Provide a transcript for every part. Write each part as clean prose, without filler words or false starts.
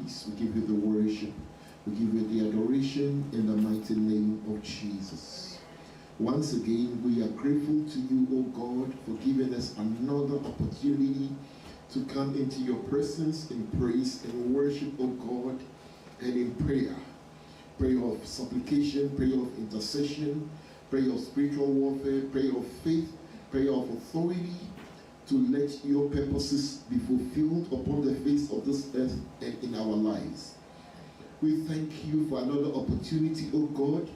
praise. We give you the worship. We give you the adoration in the mighty name of Jesus. Once again, we are grateful to you, O God, for giving us another opportunity to come into your presence in praise and worship, O God, and in prayer. Prayer of supplication, prayer of intercession, prayer of spiritual warfare, prayer of faith, prayer of authority, to let your purposes be fulfilled upon the face of this earth and in our lives. We thank you for another opportunity, O God,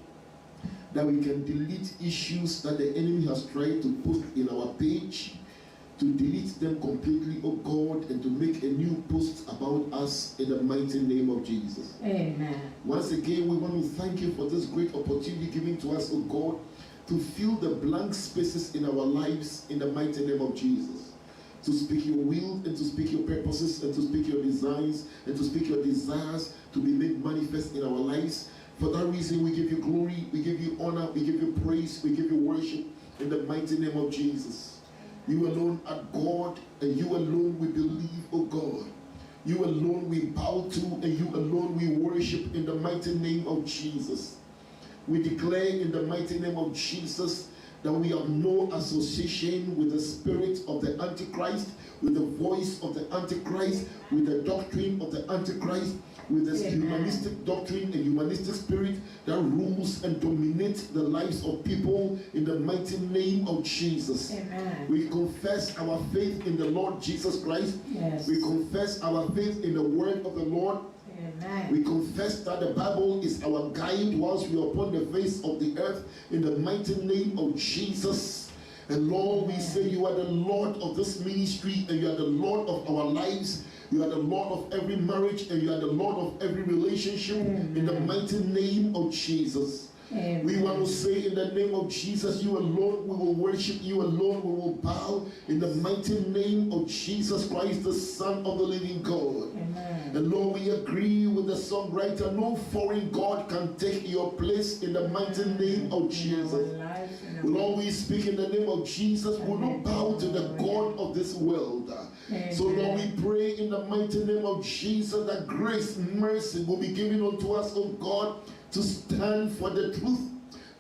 that we can delete issues that the enemy has tried to put in our page, to delete them completely, O God, and to make a new post about us in the mighty name of Jesus. Amen. Once again, we want to thank you for this great opportunity given to us, O God, to fill the blank spaces in our lives in the mighty name of Jesus. To speak your will and to speak your purposes and to speak your designs and to speak your desires to be made manifest in our lives. For that reason, we give you glory, we give you honor, we give you praise, we give you worship in the mighty name of Jesus. You alone are God, and you alone we believe, O God. You alone we bow to, and you alone we worship in the mighty name of Jesus. We declare in the mighty name of Jesus that we have no association with the spirit of the Antichrist, with the voice of the Antichrist, with the doctrine of the Antichrist, with this humanistic doctrine and humanistic spirit that rules and dominates the lives of people in the mighty name of Jesus. Amen. We confess our faith in the Lord Jesus Christ. Yes. We confess our faith in the word of the Lord. Amen. We confess that the Bible is our guide whilst we are upon the face of the earth in the mighty name of Jesus. And Lord, we say you are the Lord of this ministry and you are the Lord of our lives. You are the Lord of every marriage and you are the Lord of every relationship. Amen. In the mighty name of Jesus. Amen. We want to say in the name of Jesus, you alone we will worship, you alone we will bow in the mighty name of Jesus Christ, the Son of the living God. Amen. And Lord, we agree with the songwriter, no foreign God can take your place in the mighty name of Jesus. Lord, we speak in the name of Jesus, we will not bow to the God of this world. Amen. So Lord, we pray in the mighty name of Jesus that grace, mercy will be given unto us, O God, to stand for the truth,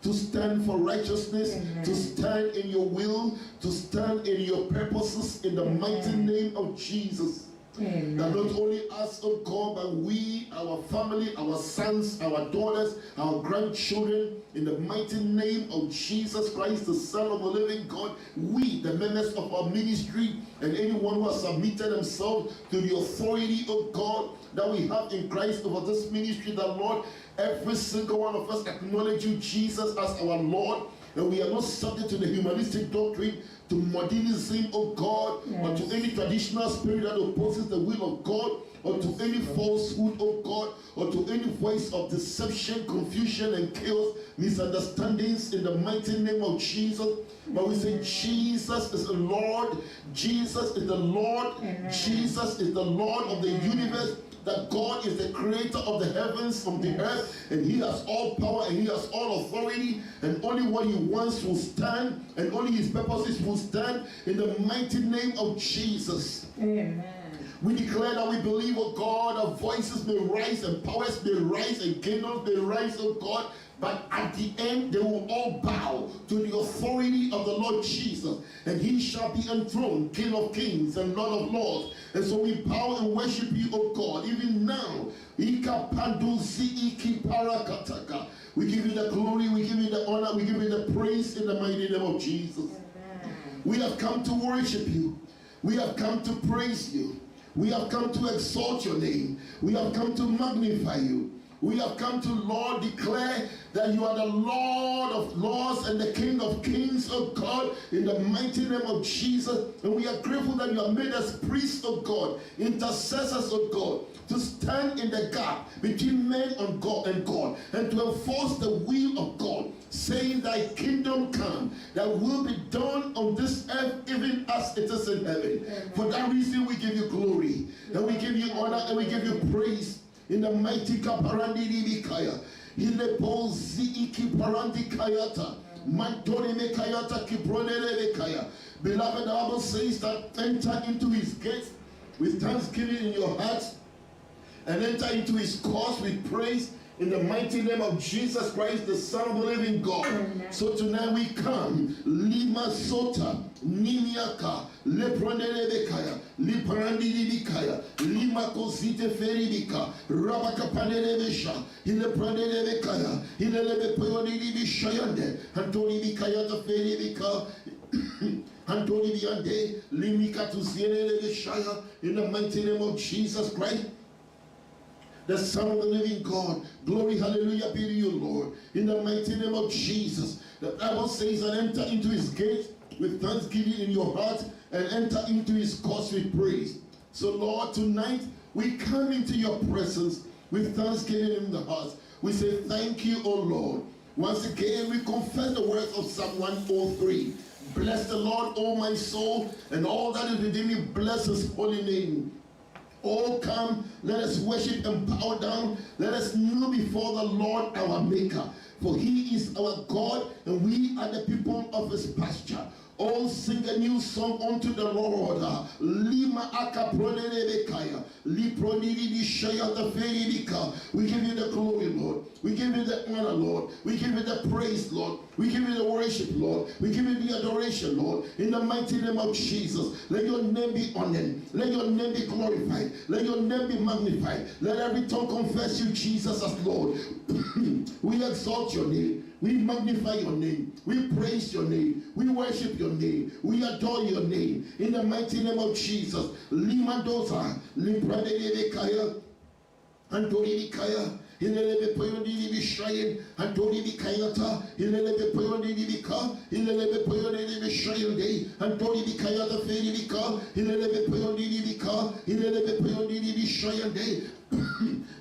to stand for righteousness, amen, to stand in your will, to stand in your purposes in the amen, mighty name of Jesus. Amen. That not only us, oh God, but we, our family, our sons, our daughters, our grandchildren, in the mighty name of Jesus Christ, the Son of the living God, we, the members of our ministry, and anyone who has submitted themselves to the authority of God that we have in Christ over this ministry, that Lord, every single one of us acknowledge you, Jesus, as our Lord, and we are not subject to the humanistic doctrine, to modernism, oh God, yes, or to any traditional spirit that opposes the will of God, or to any falsehood, oh God, or to any voice of deception, confusion, and chaos, misunderstandings in the mighty name of Jesus. But we say Jesus is the Lord, Jesus is the Lord, amen, Jesus is the Lord of the universe. That God is the creator of the heavens, from the earth, and he has all power and he has all authority, and only what he wants will stand, and only his purposes will stand in the mighty name of Jesus. Amen. We declare that we believe, oh God, our voices may rise and powers may rise and kingdoms may rise, oh God, but at the end they will all bow to the authority of the Lord Jesus, and he shall be enthroned, King of kings and Lord of lords. And so we bow and worship you, O God, even now. We give you the glory, we give you the honor, we give you the praise in the mighty name of Jesus. Amen. We have come to worship you. We have come to praise you. We have come to exalt your name. We have come to magnify you. We have come to, Lord, declare that you are the Lord of lords and the King of kings, oh God, in the mighty name of Jesus. And we are grateful that you have made us priests of God, intercessors of God, to stand in the gap between men and God, and to enforce the will of God, saying thy kingdom come, that will be done on this earth even as it is in heaven. Amen. For that reason we give you glory, and we give you honor, and we give you praise. In the mighty Kaparandi Libikaya, in the Pozi Kiparandi Kayata, Mantoni Mekayata Kipronele Kaya. Beloved, the Bible says that enter into his gates with thanksgiving in your heart and enter into his courts with praise in the mighty name of Jesus Christ, the Son of the living God. So tonight we come, Lima Sota, Nimiaka, Lepronelebekaya, Liparandibikaya, Lima Cosite Feribika, Rabakapanelebesha, Ilepronelebekaya, Ilelebepoyonibishayande, Antoni Bikaya Feribika. Antoni Biande, Limika to Sienelebeshaya, in the mighty name of Jesus Christ, the Son of the living God. Glory, hallelujah, be to you, Lord. In the mighty name of Jesus. The Bible says, and enter into his gate with thanksgiving in your heart, and enter into his courts with praise. So, Lord, tonight we come into your presence with thanksgiving in the heart. We say thank you, O Lord. Once again, we confess the words of Psalm 103. Bless the Lord, O my soul, and all that is within me, bless his holy name. Oh, come, let us worship and bow down. Let us kneel before the Lord our Maker. For he is our God, and we are the people of his pasture. Oh, sing a new song unto the Lord. Lima akapronelebekaya. Lipronilibishaya teferibika. We give you the glory, Lord. We give you the honor, Lord. We give you the praise, Lord. We give you the worship, Lord. We give you the adoration, Lord. In the mighty name of Jesus, let your name be honored. Let your name be glorified. Let your name be magnified. Let every tongue confess you, Jesus, as Lord. We exalt your name. We magnify your name. We praise your name. We worship your name. We adore your name. In the mighty name of Jesus. Lima dosa, Limpradekaya, Antoribikaya, Ilelebe Poyoni Bishayan, Antoribikayata, Ilelebe Poyoni Bika, Ilelebe Poyoni Bishayan Day, Antoribikayata Feribika, Ilelebe Poyoni Bika, Ilelebe Poyoni Bishayan Day.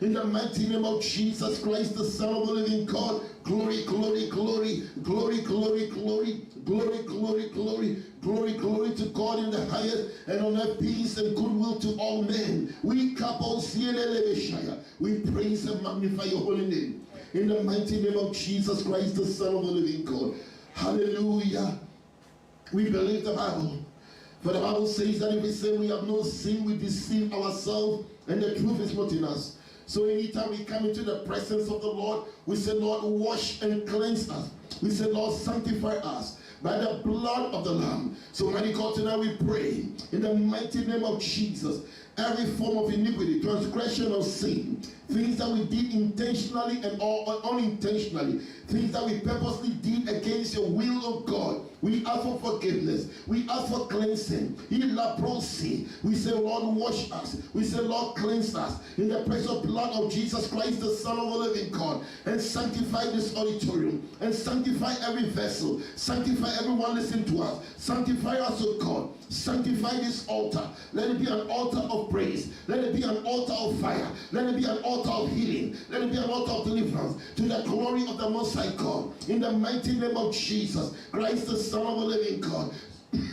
In the mighty name of Jesus Christ, the Son of the living God, glory, glory, glory, glory, glory, glory, glory, glory, glory, glory, glory to God in the highest, and on earth peace and goodwill to all men. We praise and magnify your holy name. In the mighty name of Jesus Christ, the Son of the living God. Hallelujah. We believe the Bible. For the Bible says that if we say we have no sin, we deceive ourselves, and the truth is not in us. So anytime we come into the presence of the Lord, we say, Lord, wash and cleanse us. We say, Lord, sanctify us by the blood of the Lamb. So mighty God, tonight we pray in the mighty name of Jesus, every form of iniquity, transgression of sin, things that we did intentionally and or unintentionally, things that we purposely did against your will of God, we ask for forgiveness. We ask for cleansing. We say, Lord, wash us. We say, Lord, cleanse us in the precious blood of Jesus Christ, the Son of the living God, and sanctify this auditorium, and sanctify every vessel, sanctify everyone listening to us, sanctify us, O God. Sanctify this altar. Let it be an altar of praise. Let it be an altar of fire. Let it be an altar of healing. Let it be an altar of deliverance to the glory of the Most High God. In the mighty name of Jesus Christ, the Son of the living God.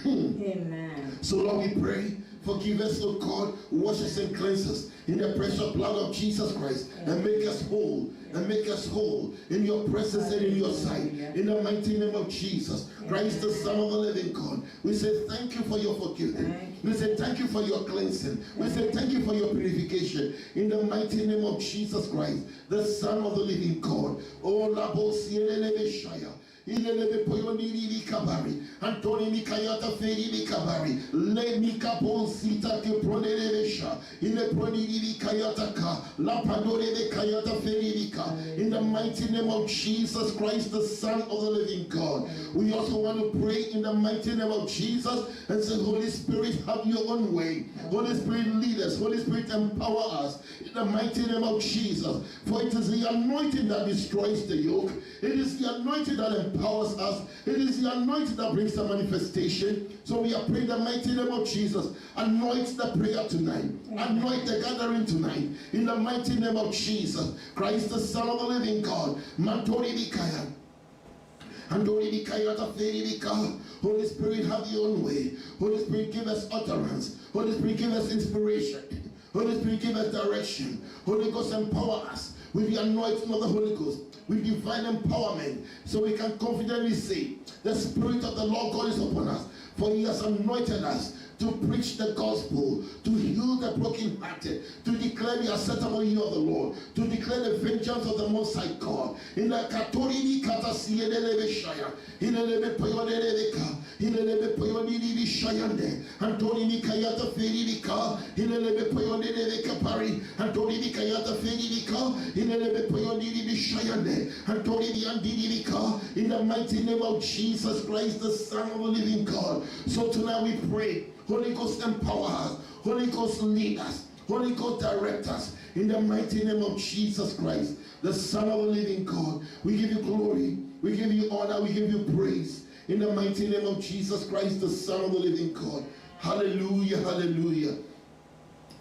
Amen. So Lord, we pray, forgive us, O God, wash us and cleanse us in the precious blood of Jesus Christ, and make us whole, and make us whole in your presence and in your sight. In the mighty name of Jesus Christ, the Son of the living God, we say thank you for your forgiveness. We say thank you for your cleansing. We say thank you for your purification. In the mighty name of Jesus Christ, the Son of the living God. Oh, Labo Sielebeshaya. Ilelebe poyoni bikabari, Antoni mikayata feri bikabari, le mikapon sita ke pronelebesha, ile proni bikayata ka, la padore bikayata feri bika. In the mighty name of Jesus Christ, the Son of the living God, we also want to pray in the mighty name of Jesus and say, Holy Spirit, have your own way. Holy Spirit, lead us. Holy Spirit, empower us in the mighty name of Jesus. For it is the anointing that destroys the yoke. It is the anointing that empowers us. It is the anointing that brings the manifestation. So we are praying the mighty name of Jesus. Anoint the prayer tonight. Anoint the gathering tonight. In the mighty name of Jesus Christ, the Son of the living God. Mantori Bikaya. Holy Spirit, have your own way. Holy Spirit, give us utterance. Holy Spirit, give us inspiration. Holy Spirit, give us direction. Holy Ghost, empower us with the anointing of the Holy Ghost, with divine empowerment, so we can confidently say, the Spirit of the Lord God is upon us, for he has anointed us to preach the gospel, to heal the brokenhearted, to declare declare the acceptable year of the Lord, to declare the vengeance of the Most High God. In the Katorimi Katasielebe Shaya, in the Lebe Poyoneka, in the Lebe Poyoni Shayande, Antonini Kayata Ferika, in the Lebe Poyonede Kapari, Antonini Kayata Ferika, in the Lebe Poyoni Shayande, Antonini Andidika, in the mighty name of Jesus Christ, the Son of the living God. So tonight we pray, Holy Ghost empower us, Holy Ghost lead us, Holy Ghost direct us, in the mighty name of Jesus Christ, the Son of the living God. We give you glory, we give you honor, we give you praise, in the mighty name of Jesus Christ, the Son of the living God. Hallelujah, hallelujah.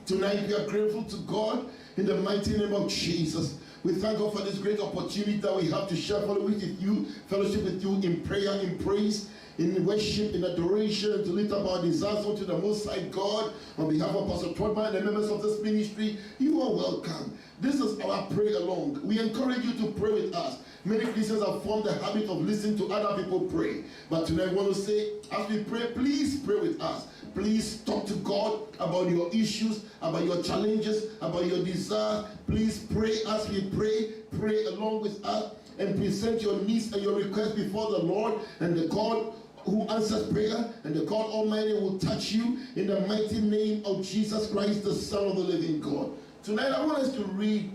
Tonight we are grateful to God in the mighty name of Jesus. We thank God for this great opportunity that we have to share fellowship with you in prayer, in praise, in worship, in adoration, and to lift up our desires unto the Most High God. On behalf of Pastor Trodman and the members of this ministry, you are welcome. This is our prayer along. We encourage you to pray with us. Many Christians have formed the habit of listening to other people pray. But tonight I want to say, as we pray, please pray with us. Please talk to God about your issues, about your challenges, about your desires. Please pray as we pray. Pray along with us and present your needs and your requests before the Lord, and the God who answers prayer and the God Almighty will touch you in the mighty name of Jesus Christ, the Son of the living God. Tonight I want us to read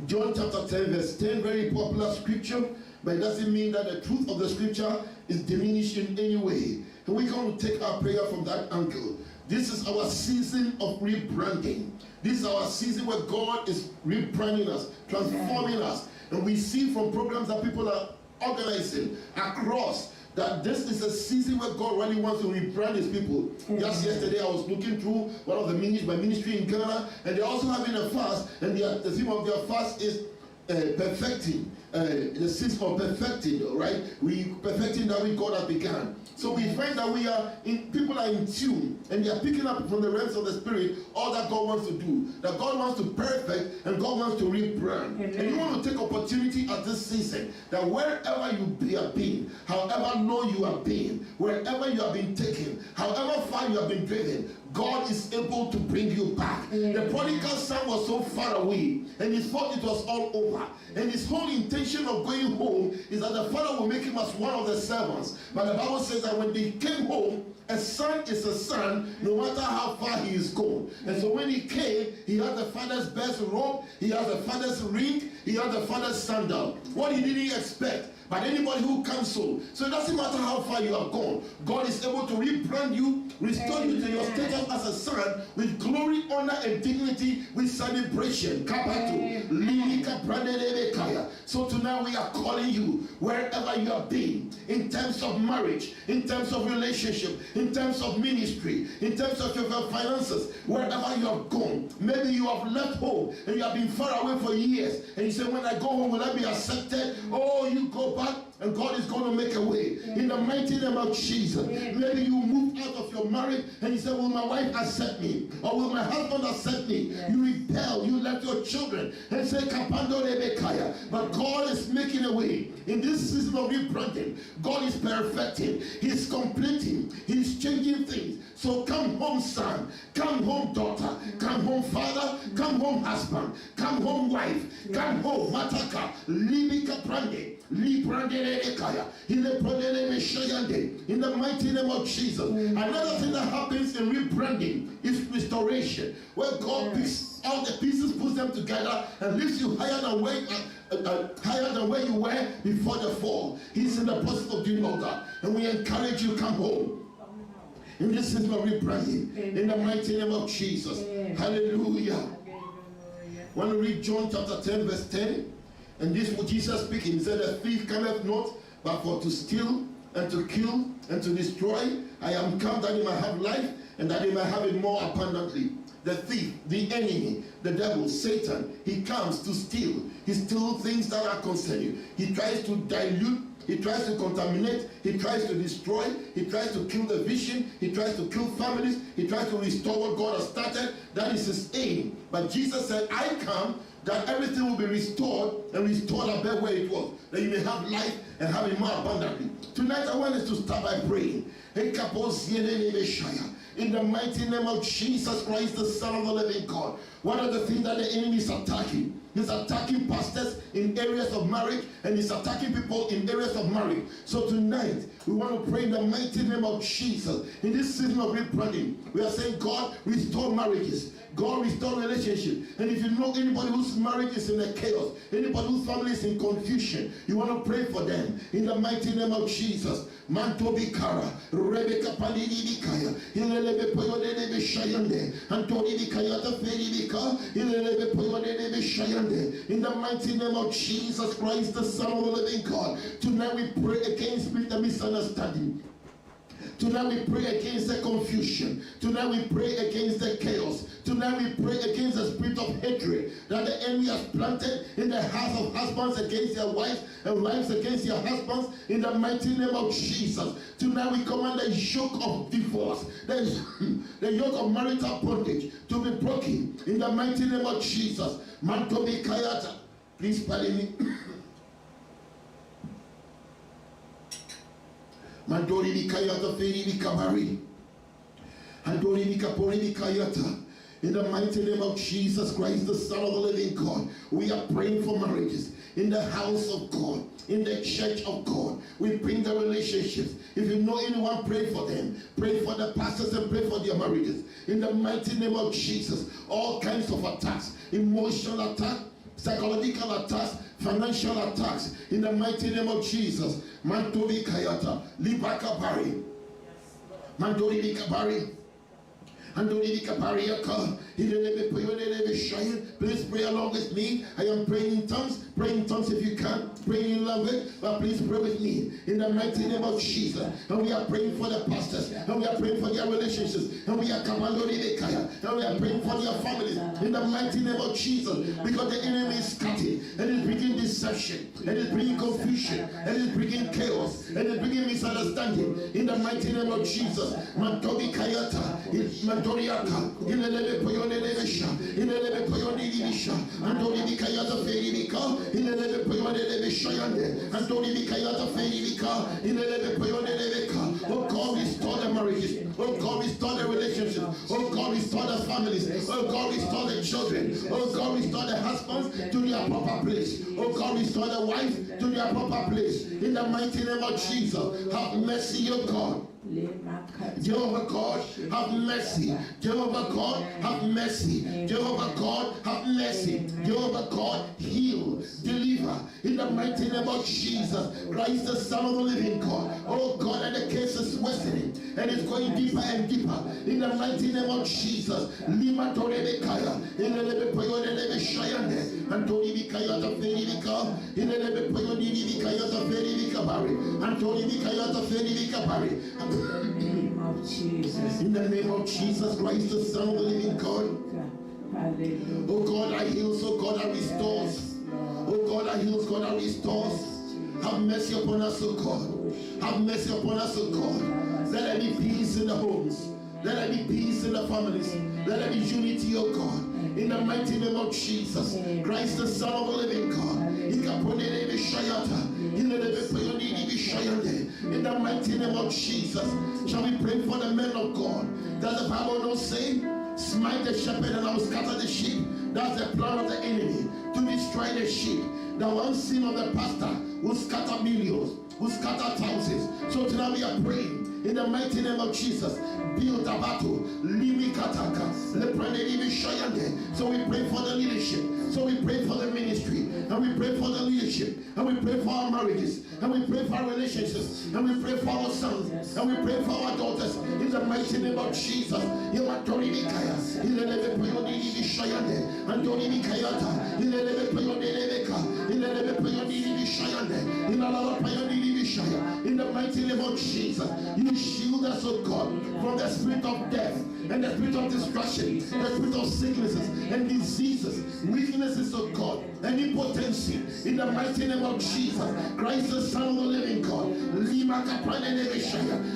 John chapter 10 verse 10, very popular scripture, but it doesn't mean that the truth of the scripture is diminished in any way. And we're going to take our prayer from that angle. This is our season of rebranding. This is our season where God is rebranding us, transforming us. And we see from programs that people are organizing across that this is a season where God really wants to rebrand his people. Just yesterday I was looking through one of the my ministry in Ghana, and they're also having a fast, and the theme of their fast is perfecting, the season of perfecting, right? We perfecting that which God has begun. So we find that people are in tune, and they are picking up from the realms of the Spirit all that God wants to do. That God wants to perfect, and God wants to rebrand. Amen. And you want to take opportunity at this season, that wherever you have been, however low you have been, wherever you have been taken, however far you have been driven, God is able to bring you back. The prodigal son was so far away, and he thought it was all over. And his whole intention of going home is that the father will make him as one of the servants. But the Bible says that when they came home, a son is a son, no matter how far he is gone. And so when he came, he had the father's best robe, he had the father's ring, he had the father's sandal. What he didn't expect. But anybody who comes so it doesn't matter how far you have gone, God is able to rebrand you, restore you to your status as a son with glory, honor, and dignity, with celebration. So tonight we are calling you, wherever you have been, in terms of marriage, in terms of relationship, in terms of ministry, in terms of your finances, wherever you have gone. Maybe you have left home and you have been far away for years, and you say, when I go home, will I be accepted? Oh, you go back, and God is going to make a way. In the mighty name of Jesus. Maybe you moved out of your marriage and you say, will my wife accept me? Or will my husband accept me? You rebel, you left your children and say, Kapando Rebekaya. But God is making a way. In this season of rebranding, God is perfecting, He's completing, He's changing things. So come home, son. Come home, daughter. Come home, father. Come home, husband. Come home, wife. Come home, mataka. Libika prande. In the mighty name of Jesus. Another thing that happens in rebranding is restoration, where God picks all the pieces, puts them together, and lifts you higher than where you were before the fall. He's in the process of doing all that, and we encourage you, come home. In this season of rebranding, in the mighty name of Jesus. Hallelujah. When we read John chapter 10 verse 10, and this was Jesus speaking. He said, "A thief cometh not, but for to steal and to kill and to destroy. I am come that he might have life, and that he might have it more abundantly." The thief, the enemy, the devil, Satan, he comes to steal. He steals things that are concerning you. He tries to dilute, he tries to contaminate, he tries to destroy, he tries to kill the vision, he tries to kill families, he tries to restore what God has started. That is his aim. But Jesus said, "I come that everything will be restored, and restored above where it was, that you may have life and have it more abundantly." Tonight I want us to start by praying. In in the mighty name of Jesus Christ, the Son of the living God. One of the things that the enemy is attacking, he's attacking pastors in areas of marriage, and he's attacking people in areas of marriage. So tonight, we want to pray in the mighty name of Jesus. In this season of rebranding, we are saying, God, restore marriages. God, restore relationships. And if you know anybody whose marriage is in a chaos, anybody whose family is in confusion, you want to pray for them in the mighty name of Jesus. Manto bikara, Rebecca Palini bikaya, Ilebe Poyode Bishayande, Antoni bikaya the Feri bika, Ilebe Poyode Bishayande. In the mighty name of Jesus Christ, the Son of the living God. Tonight we pray against spirit of misunderstanding. Tonight we pray against the confusion. Tonight we pray against the chaos. Tonight we pray against the spirit of hatred that the enemy has planted in the hearts of husbands against their wives and wives against their husbands in the mighty name of Jesus. Tonight we command the yoke of divorce, the yoke of marital bondage to be broken in the mighty name of Jesus. Mantobi Kayata. Please pardon me. Mandori bikayata feri bikabari. Andori bikapori bikayata. In the mighty name of Jesus Christ, the Son of the living God, we are praying for marriages in the house of God, in the church of God. We bring the relationships. If you know anyone, pray for them. Pray for the pastors and pray for their marriages. In the mighty name of Jesus, all kinds of attacks, emotional attacks, psychological attacks, financial attacks, in the mighty name of Jesus. Mantori Kayata, Libaka Bari, Mandori Kabari, Andori Kapariaka, please pray along with me. I am praying in tongues. Pray in tongues if you can. Pray in language, but please pray with me in the mighty name of Jesus. And we are praying for the pastors, and we are praying for their relationships, and we are and we are praying for their families in the mighty name of Jesus, because the enemy is cutting and is bringing deception, and is bringing confusion, and is bringing chaos, and is bringing misunderstanding in the mighty name of Jesus. Mantobi Kayata, Mantoriaka, Ilele Poyone Levisha, Ilele Poyone Divisha, Antori Bikayata Feribika, Ilele Poyone Levishayande, Antori Bikayata Feribika, Ilele Poyone Levika. Oh God, restore the marriages. Oh God, restore the relationships. Oh God, restore the families. Oh God, restore the children. Oh God, restore the husbands to their proper place. Oh God, restore the wives to their proper place. In the mighty name of Jesus, have mercy, oh God. Jehovah God, have mercy. Jehovah God, have mercy. Jehovah God, have mercy. Jehovah God, heal, deliver in the mighty name of Jesus Christ, the Son of the living God. Oh God, and the case is worsening and it's going deeper and deeper in the mighty name of Jesus. Lima Torebekaya, in the Lebe Poyone Lebe Shayande, and Toribikayata Feribika, in the Lebe Poyone Bikayata Feribika Bari, and Toribikayata Feribika Bari. In the name of Jesus. In the name of Jesus Christ, the Son of the living God. Hallelujah. Oh God, I heals, oh God, I restores. Oh God, I heals, God, I restores. Have mercy upon us, oh God. Have mercy upon us, oh God. Let there be peace in the homes. Let there be peace in the families. Let there be unity, oh God. In the mighty name of Jesus Christ, the Son of the living God. In the mighty name of Jesus, shall we pray for the men of God? Does the Bible not say, smite the shepherd and I will scatter the sheep? That's the plan of the enemy, to destroy the sheep. The one sin of the pastor will scatter millions, will scatter thousands. So tonight we are praying in the mighty name of Jesus. Build a battle. So we pray for the leadership. So we pray for the ministry. And we pray for the leadership. And we pray for our marriages. And we pray for our relationships. And we pray for our sons. And we pray for our daughters. In the mighty name of Jesus. In the mighty name of Jesus, you shield us, oh God, from the spirit of death and the spirit of destruction, the spirit of sicknesses and diseases, weaknesses, oh God, and impotency. In the mighty name of Jesus Christ, the Son of the living God,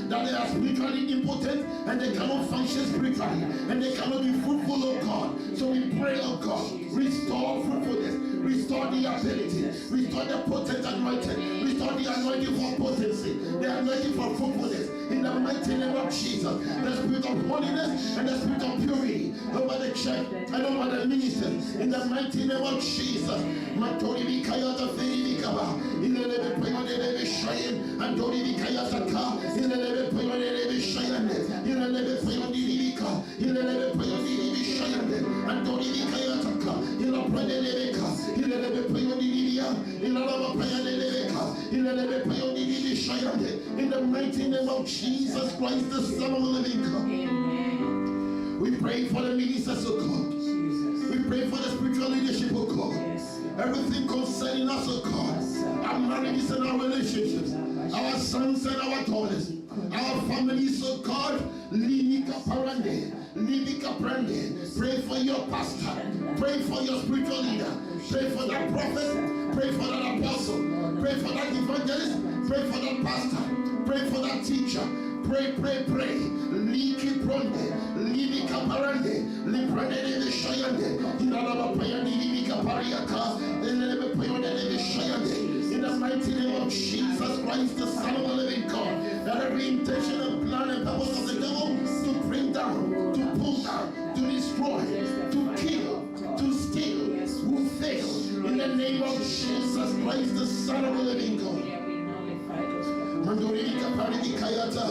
that they are spiritually impotent and they cannot function spiritually and they cannot be fruitful, oh God. So we pray, oh God, restore fruitfulness, restore the ability, restore the potent anointing, restore the anointing for potency, the anointing for fruitfulness. in the mighty name of Jesus. The spirit of holiness and the spirit of purity over the church and over the ministers in the mighty name of Jesus. Matori Mikayata Ferikaba, in the name of Payone Shayan, and Tori Mikayata Ka, in the name of Payone Shayan, in the name of Payone, in the name of Payone Shayan, and Tori Mikayata Ka, in the Praneleka, in the name of Payone, in the name of Payone, in the name of Payone Shayan, in the mighty name of Jesus Christ, the Son of the living God. Amen. We pray for the ministers of God. Jesus. We pray for the spiritual leadership of God. Yes. Everything concerning us, oh God, our marriages and our relationships, our sons and our daughters, our families, oh God, Livika Parande, Livika Prande. Pray for your pastor, pray for your spiritual leader, pray for that prophet, pray for that apostle, pray for that evangelist, pray for that pastor, pray for that teacher. Pray, pray, pray. Liki pronde, livika parande, liprande de shayande, inalaba payandi livika pariaka, elebe payonde de shayande. In the mighty name of Jesus Christ, the Son of the living God, that every intention and plan and purpose of the devil to bring down, to pull down, to destroy, to kill, to steal, will fail. In the name of Jesus Christ, the Son of the living God. Mandorika Paridikayata,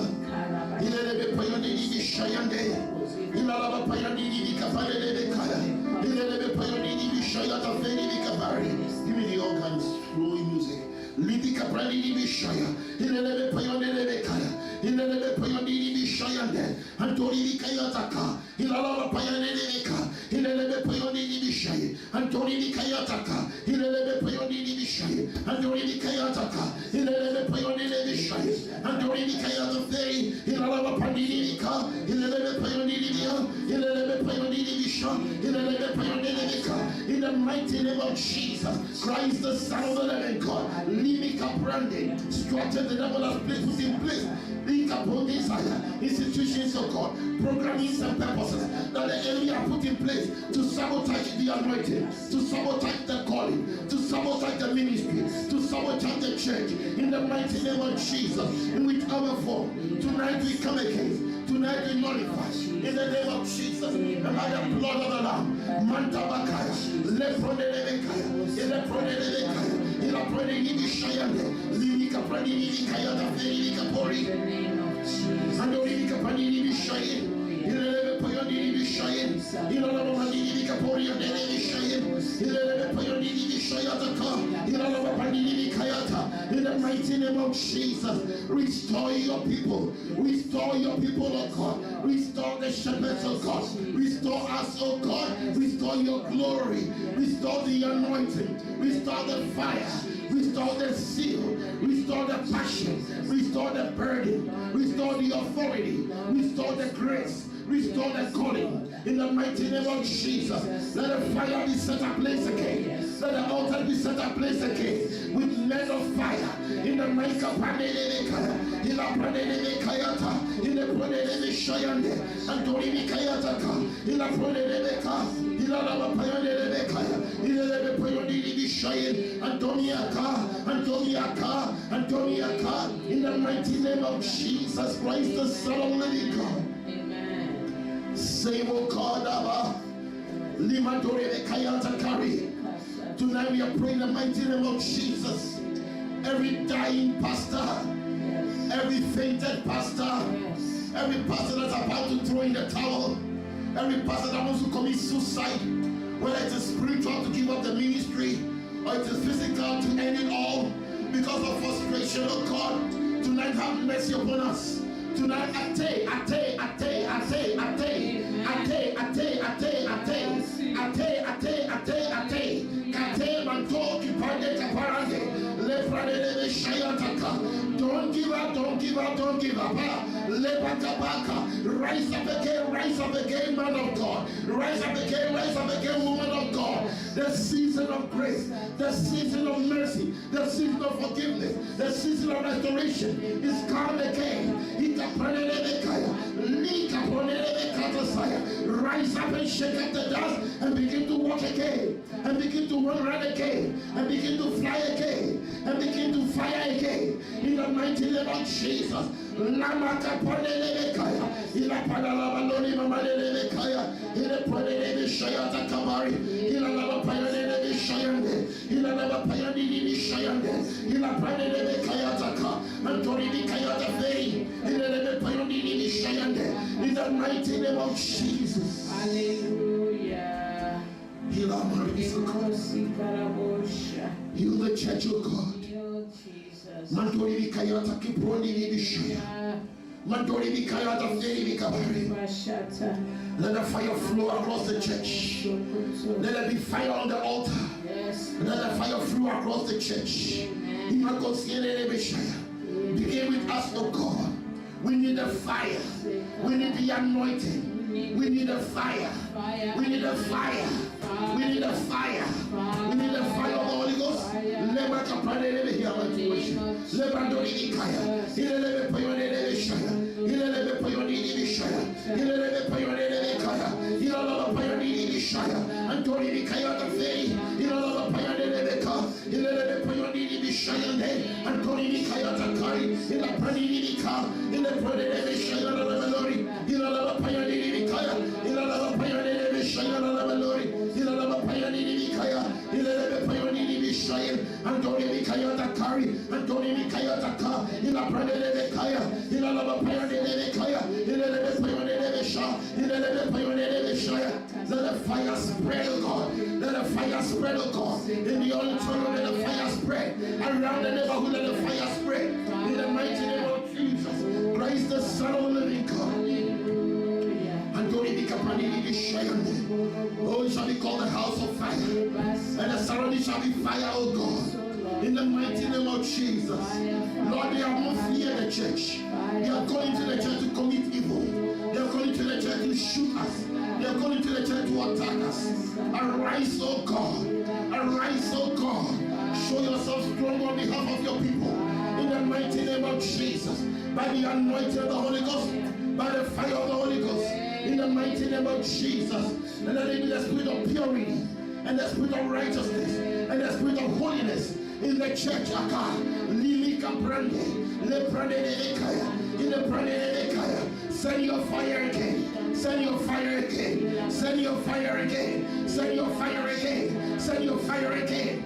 Ilebe Payoni Shayande, Ilaba Payani Kapare Kaya, Ilebe Payoni Shayata Feni Kabari. Give me the organs, flowing music. Libika Prani Shaya, Ilebe Payoni Kaya, Ilebe Payoni Shayande, Antori Kayataka, Ilaba Payaneka, Ilebe Payoni Shay, Antori Kayataka, Ilebe Payoni Shay, Antori Kayataka, Ilebe Payoni Shay, Antori Kayata Ferry, Ilaba Pandika, Ilebe Payoni, Ilebe Payoni Shay, Ilebe Payoneka, in the mighty name of Jesus Christ, the Son of the living God. Limika branding, structure the devil has placed in place. Upon these institutions of God, programming and purposes that the enemy are put in place to sabotage the anointing, to sabotage the calling, to sabotage the ministry, to sabotage the church. In the mighty name of Jesus, in whichever form, tonight we come against. Tonight we nullify in the name of Jesus and by the blood of the Lamb. Manta Bakaya, Leprone Lebekaya, Leprone Lebekaya, Leprone Libishayande, Livika Prani Libikaya, the Velika Pori, and Olivika Pani Libishayan, Ilebe Payoni Libishayan, Ilaba Libika Pori and Libishayan, Ilebe Payoni Libishayataka, Ilaba Pani Libikayata, in the mighty name of Jesus, restore your people, restore your people, oh God, restore the shepherds, oh God, restore us, oh God, restore your glory, restore the anointing, restore the fire, restore the zeal, restore the passion, restore the burden, restore the authority, restore the grace, restore the calling. In the mighty name of Jesus, let the fire be set ablaze again. Let the altar be set ablaze again with men of fire. In the mighty Panelekaya, in the Panelekayata, in the Panelekayande, and Torimikayataka, in the Paneleka, in the Panelekaya, in the Panelekaya, Antoniaka, in the mighty name of Jesus Christ, the Son of the living God. Same O God, Abba, Limadore Kayata Kari. Tonight we are praying in the mighty name of Jesus. Every dying pastor, every fainted pastor, every pastor that's about to throw in the towel, every pastor that wants to commit suicide, whether it is spiritual to give up the ministry or it is physical to end it all because of frustration, oh God, tonight have mercy upon us. Tonight, ate, don't give up. Rise up again, man of God. Rise up again, woman of God. The season of grace, the season of mercy, the season of forgiveness, the season of restoration is come again. Rise up and shake up the dust and begin to walk again, and begin to run around again, and begin to fly again, and begin to fire again. In the mighty name of Jesus. Lamaka Panelekaya, Ila Panalabaloni Mamalekaya, Ila Panele Shayata Kamari, Ila Lava Panele Shayande, Ila Lava Payani Shayande, Ila Panele Kayataka, Antori Kayata Fei, Ila Lava Payani Shayande, in the mighty name of Jesus. Hallelujah. Heal our marriages, O God. Heal the church, O God. Mantori Kayata Kiproni Shaya. Mantori Kayata Fei Kabari. Let the fire flow across the church. Let there be fire on the altar. Let the fire flow across the church. Begin with us, oh God. We need the fire. We need the anointing. We need the fire. We need the fire. We need the fire. We need the fire of the Holy Ghost. Let the fire spread, oh God. Let the fire spread, oh God. In the auditorium, let the fire spread. Around the neighborhood, let the fire spread. In the mighty name of Jesus Christ, the Son of the living God. Oh, it shall be called the house of fire. And the surrounding shall be fire, oh God. In the mighty name of Jesus. Lord, they are not fear the church. They are going to the church to commit evil. They are going to the church to shoot us. They are going to the church to attack us. Arise, oh God. Arise, oh God. Show yourself strong on behalf of your people. In the mighty name of Jesus. By the anointing of the Holy Ghost. By the fire of the Holy Ghost. In the mighty name of Jesus. And let it be the spirit of purity. And the spirit of righteousness. And the spirit of holiness. In the church, send your fire again, send your fire again, send your fire again, send your fire again, send your fire again.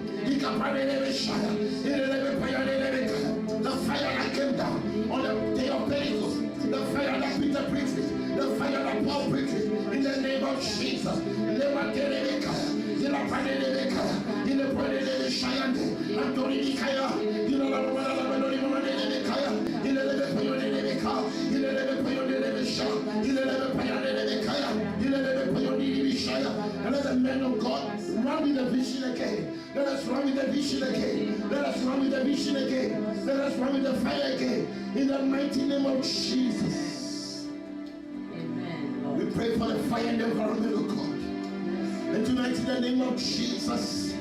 The fire that came down on the day of Pentecost, the fire that Peter preached, the fire that Paul preached, in the name of Jesus. And let the men of God run with the vision again. Let us run with the vision again. Let us run with the vision again. Let us run with the fire again. In the mighty name of Jesus. Amen. We pray for the fire in the environment of God. And tonight, in the name of Jesus,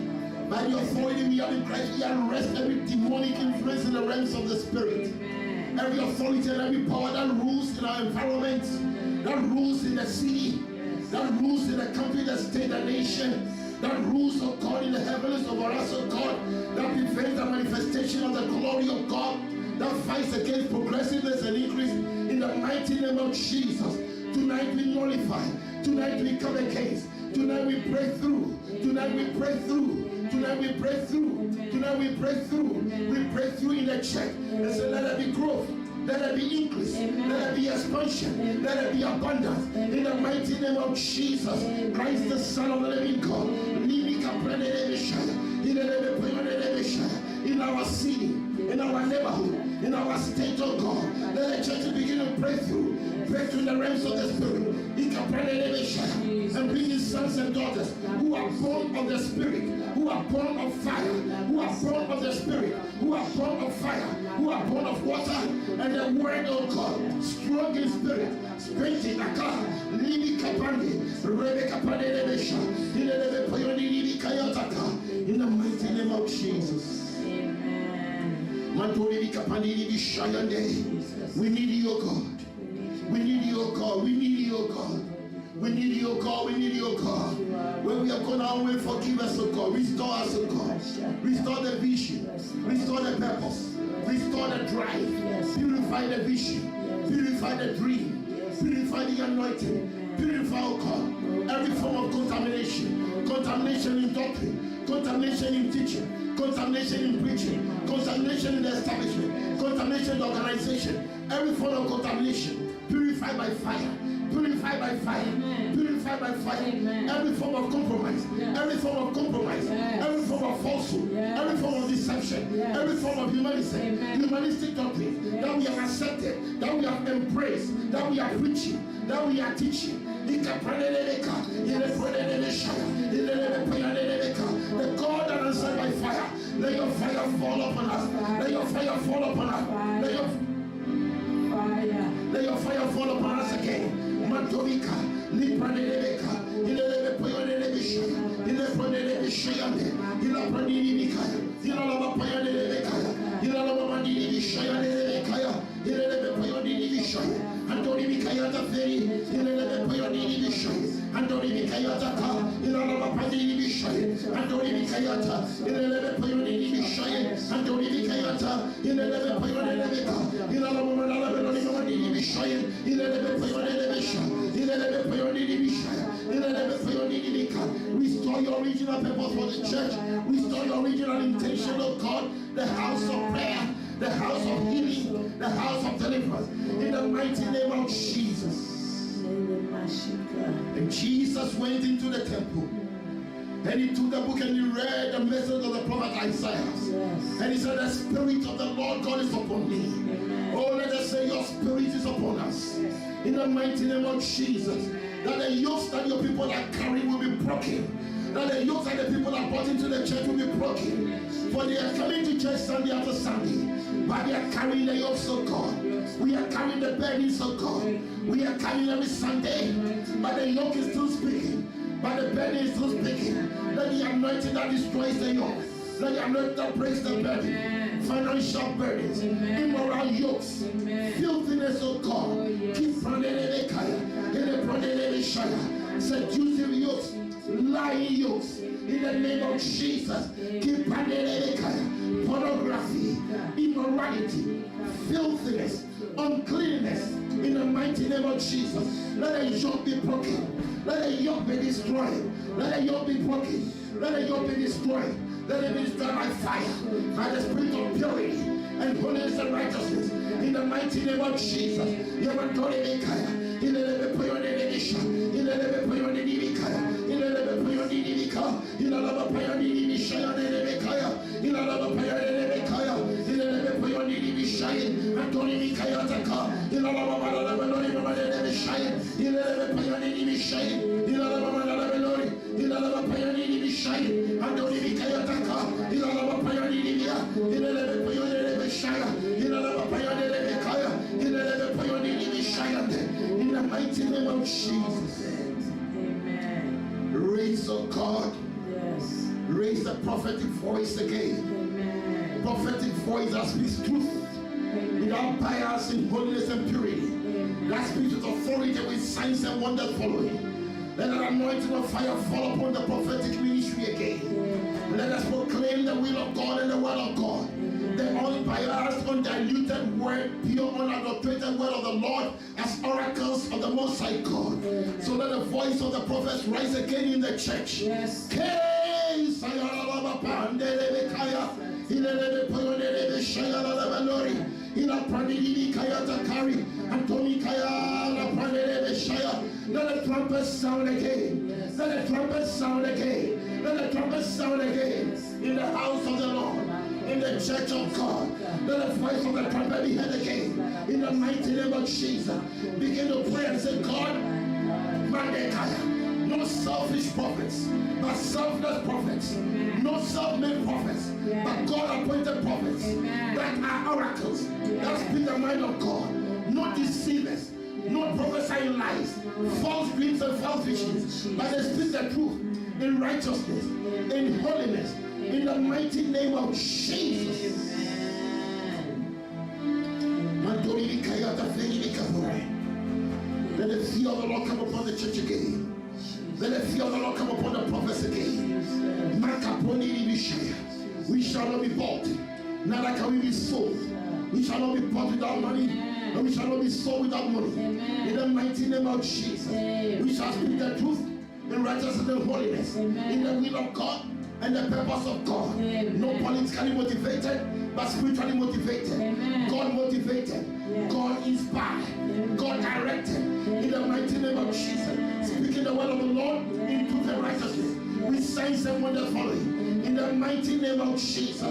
by the authority we have in Christ, we arrest every demonic influence in the realms of the Spirit. Amen. Every authority and every power that rules in our environment, that rules in the city, that rules in the country, the state, the nation, that rules of God in the heavens over us, of God, that prevents the manifestation of the glory of God, that fights against progressiveness and increase, in the mighty name of Jesus. Tonight we nullify, tonight we come against, tonight we break through, tonight we break through, tonight we break through, tonight we break through, we break through in the church, and so let there be growth. Let there be increase. Let there be expansion. Let there be abundance. In the mighty name of Jesus Christ, the Son of the living God. In our city, in our neighborhood, in our state, of God, let the church begin to break through the realms of the Spirit. And bring his sons and daughters who are born of the Spirit, who are born of fire, who are born of the Spirit, who are born of fire, who are born of water, and the word of God, strong in spirit, strength Aka, Libi Kapandi, Rebecca Padebesha, in the mighty name of Jesus. We need you, God. We need you, God. We need you, God. We need you, God. We need you, God. We turn our way, forgive us, O God. Restore us, O God. Restore the vision. Restore the purpose. Restore the drive. Purify the vision. Purify the dream. Purify the anointing. Purify, O God, every form of contamination. Contamination in doctrine. Contamination in teaching. Contamination in preaching. Contamination in the establishment. Contamination in the organization. Every form of contamination. Purify by fire. Purify by fire. Purify by fire. Every form of compromise. Every form of compromise. Every form of falsehood. Every form of deception. Every form of humanism. Humanistic doctrine that we have accepted, that we have embraced, that we are preaching, that we are teaching. The God that answered by fire. Let your fire fall upon us. Let your fire fall upon us. Let your fire fall upon us again. Mantovika, Lipraneleka, Ilebe Poyonelebisha, Ilepronelebishayane, Ilapranilibikaya, Ilalaba Payanelebekaya, Ilalaba Mandilibishaya, Ilebe Poyonilibishaya, Antoni Mikayata Feri, Ilebe Poyonilibishaya, Antoni Mikayata Ka, Ilalaba Pandilibishaya, Antoni Mikayata, Ilebe Poyonilibishaya, Antoni Mikayata, Ilebe Poyonelebeka, Ilalaba Mandilibishaya, Ilebe Poyonelebisha. Restore your original purpose for the church. Restore your original intention of God. The house of prayer, the house of healing, the house of deliverance. In the mighty name of Jesus. And Jesus went into the temple. And he took the book and he read the message of the prophet Isaiah. And he said, the Spirit of the Lord God is upon me. Oh, let us say your Spirit is upon us. In the mighty name of Jesus. That the yokes that your people are carrying will be broken. That the yokes that the people are brought into the church will be broken. For they are coming to church Sunday after Sunday. But they are carrying the yokes of God. We are carrying the burdens of God. We are carrying every Sunday. But the yoke is still speaking. But the burden is still speaking. Let the anointing that destroys the yoke. Let the anointing that breaks the burden. Financial burdens. Immoral yokes. Filthiness of God. Keep seducing yokes. Lying yokes. In the name of Jesus. Keep pornography. Immorality. Filthiness. Uncleanness. In the mighty name of Jesus. Let the yoke be broken. Let the yoke be destroyed. Let the yoke be broken. Let the yoke be destroyed. Let it be destroyed by fire. By the spirit of purity and holiness and righteousness. In the mighty name of Jesus. In the mighty name of Jesus. Amen. Raise, oh God. Yes. Raise the prophetic voice again. Amen. Prophetic voice that speaks truth. Amen. Without bias in holiness and purity. Amen. That speaks with authority with signs and wonders following. Let the anointing of fire fall upon the prophetic ministry again. Amen. Let us proclaim the will of God and the word of God. The unbiased, undiluted word, pure, unadulterated word of the Lord as oracles of the Most High God. Amen. So let the voice of the prophets rise again in the church. Yes. Let the trumpet sound again. Yes. Let the trumpet sound again. Let the trumpet sound again. Yes. In the house of the Lord. In the church of God. Let the voice of the trumpet be heard again. In the mighty name of Jesus. Begin to pray and say, God, no selfish prophets, but selfless prophets. No self-made prophets, but God-appointed prophets. That are oracles. That speak the mind of God. No deceivers. No prophesying lies, false dreams and false visions, but they speak the truth in righteousness, in holiness, in the mighty name of Jesus. Let the fear of the Lord come upon the church again. Let the fear of the Lord come upon the prophets again. We shall not be bought, neither can we be sold. We shall not be bought without money, and we shall not be sold without money. In the mighty name of Jesus, we shall speak the truth in righteousness and holiness, in the will of God and the purpose of God. Not politically motivated, but spiritually motivated. God motivated, God inspired, God directed. In the mighty name of Jesus, speaking the word of the Lord in truth and righteousness, with signs and wonders following. In the mighty name of Jesus,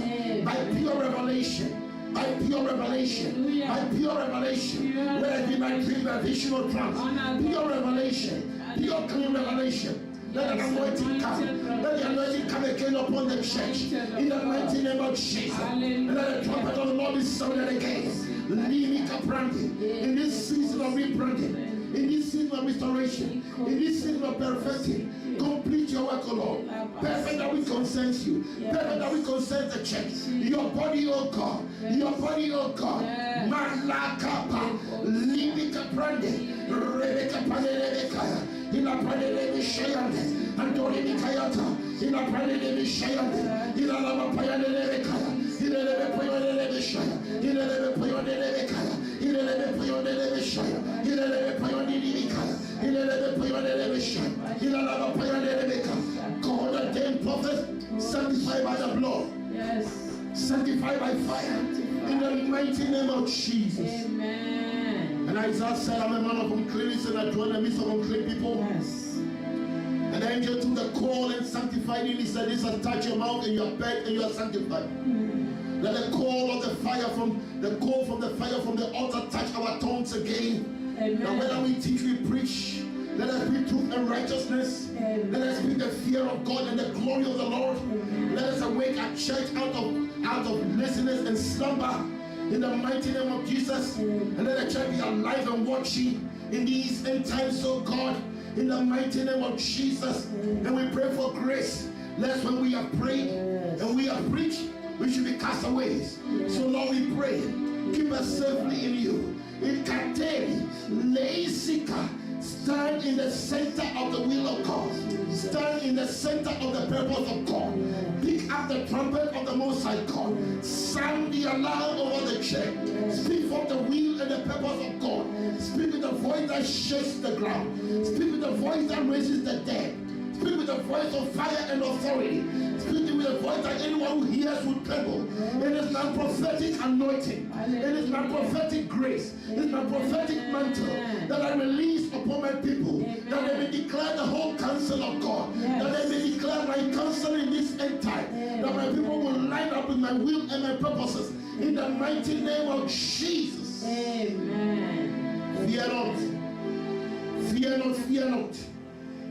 by pure revelation, by pure revelation, by pure revelation, whether it be by dream, by vision or trance, pure revelation, pure clean revelation. Let the anointing come. Let the anointing come again upon the church. In the mighty name of Jesus. And let the trumpet of the Lord be sounded again. In this season of rebranding, in this season of restoration, in this season of perfecting, complete your work, O Lord. Perfect that we consent you. Perfect that we consent the church. Your body, O God. Your body, O God. Malakapa. Libika Prande. Rebecca Panelebekaya. In a Panelebe Shayande. Antoni Mikayata. In a Panelebe Shayande. In a Lama Payanelebekaya. In a Lebe Poyanelebe Shaya. In a Lebe Poyanelebekaya. In a Lebe Poyanelebe Shaya. In a Lebe Poyanelebekaya. In a Lebe Poyanelebe Shaya. In a Lama Payanelebekaya. God ordained prophet, sanctified by the blood. Yes. Sanctified by fire. In the mighty name of Jesus. Amen. And Isaiah said, I'm a man of uncleanness and I dwell in the midst of unclean people. Yes. And the angel took the coal and sanctified it. He said, this has touched your mouth and your bed and you are sanctified. Let the coal of the fire from the fire from the altar touch our tongues again. Amen. And whether we teach, we preach. Let us speak truth and righteousness. Amen. Let us speak the fear of God and the glory of the Lord. Amen. Let us awake our church out of laziness and slumber in the mighty name of Jesus. Amen. And let the church be alive and watching in these end times, so God, in the mighty name of Jesus. Amen. And we pray for grace. Lest when we have prayed and we have preached, we should be castaways. So Lord, we pray, keep us safely in you. In Kateri, Leisika, stand in the center of the will of God. Stand in the center of the purpose of God. Pick up the trumpet of the Most High God. Sound the alarm over the church. Speak from the will and the purpose of God. Speak with the voice that shakes the ground. Speak with the voice that raises the dead. Speak with the voice of fire and authority. Speak with the voice that anyone who hears will tremble. It is my prophetic anointing. It is my prophetic grace. It is my prophetic mantle that I release upon my people. That they may declare the whole counsel of God. That they may declare my counsel in this end time. That my people will line up with my will and my purposes. In the mighty name of Jesus. Amen. Fear not. Fear not. Fear not.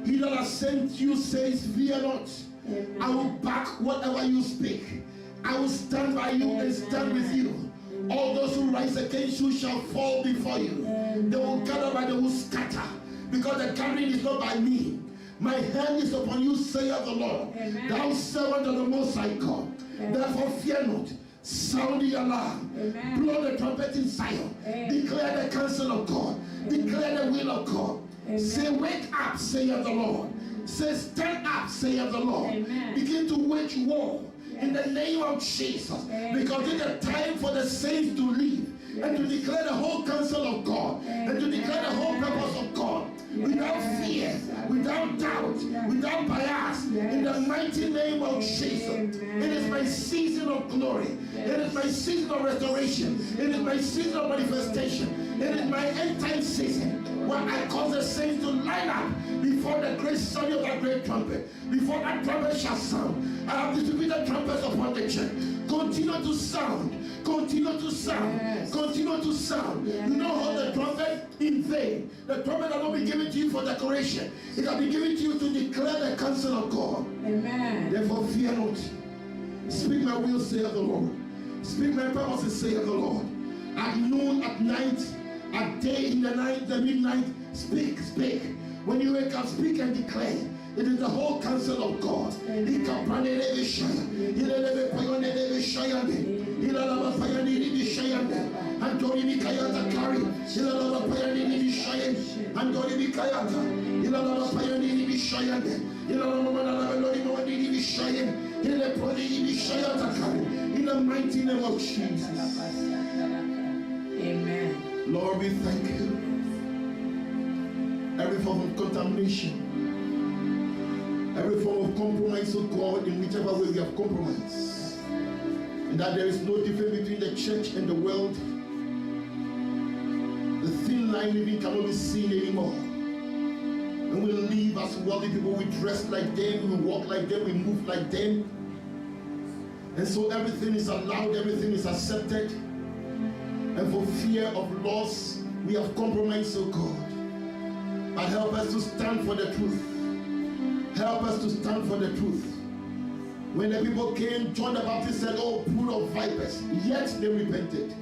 He that has sent you says, fear not. Amen. I will back whatever you speak. I will stand by you and stand with you. All those who rise against you shall fall before you. They will gather, but they will scatter. Because the gathering is not by me. My hand is upon you, saith the Lord. Amen. Thou servant of the Most High God. Therefore fear not. Sound the alarm. Amen. Blow the trumpet in Zion. Declare the counsel of God. Declare the will of God. Amen. Say, wake up, saith the Lord. Say, stand up, saith the Lord. Amen. Begin to wage war in the name of Jesus. Because it's a time for the saints to leave and to declare the whole counsel of God and to declare the whole purpose of God without fear, without doubt, without bias, in the mighty name of Jesus. It is my season of glory. It is my season of restoration. It is my season of manifestation. It is my end time season where I cause the saints to line up before the great sound of that great trumpet. Before that trumpet shall sound, I have distributed trumpets upon the church. Continue to sound. Continue to sound. Continue to sound. You don't hold the trumpet in vain. The trumpet will not be given to you for decoration. It will be given to you to declare the counsel of God. Amen. Therefore fear not. Speak my will, saith the Lord. Speak my purposes, saith the Lord. At noon, at night, at day, in the night, the midnight, speak, speak. When you wake up, speak and declare. It is the whole counsel of God. In the mighty name of Jesus. Amen. Lord, we thank you. Every form of contamination, every form of compromise, oh God, in whichever way we have compromised, and that there is no difference between the church and the world. The thin line living cannot be seen anymore. And we live as worldly people, we dress like them, we walk like them, we move like them. And so everything is allowed, everything is accepted. And for fear of loss, we have compromised, oh God. But help us to stand for the truth. Help us to stand for the truth. When the people came, John the Baptist said, oh, brood of vipers, yet they repented.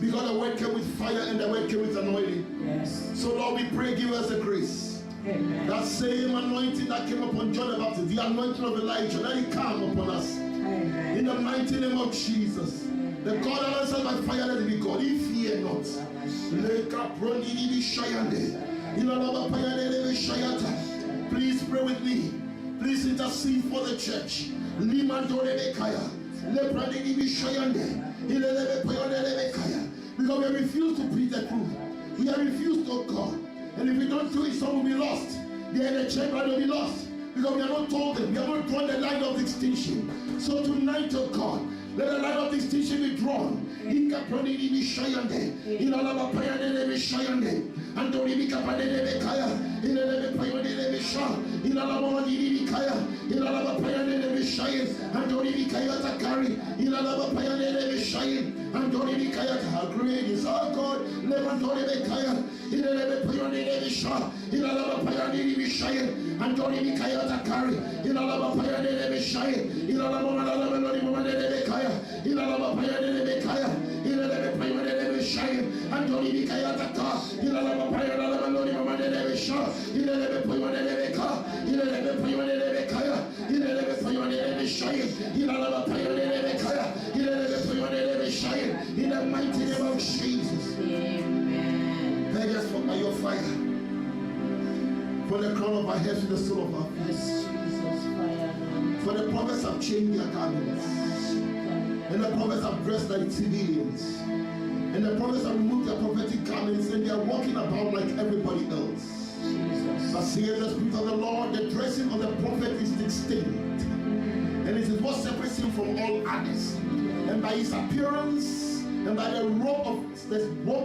Because the word came with fire and the word came with anointing. Yes. So Lord, we pray, give us the grace. Amen. That same anointing that came upon John the Baptist, the anointing of Elijah, let it come upon us. Amen. In the mighty name of Jesus. The God that answers by fire, let it be God. If fear not. Please pray with me. Please intercede for the church. Because we refuse to preach the truth. We have refused, oh God. And if we don't do it, some will be lost. The other chamber will be lost. Because we have not told them. We have not drawn the line of distinction. So tonight, oh God, let the line of distinction be drawn. How great is our God? In the mighty name of Jesus. Amen. Beg us for your fire. For the crown of our heads to the sole of our feet. Yes, Jesus, fire. For the prophets have changed their garments. And the prophets have dressed like civilians. And the prophets have removed their prophetic garments and they are walking about like everybody else. Jesus. But says the Spirit of the Lord, the dressing of the prophet is distinct. And it is what separates him from all others. And by his appearance, and by the robe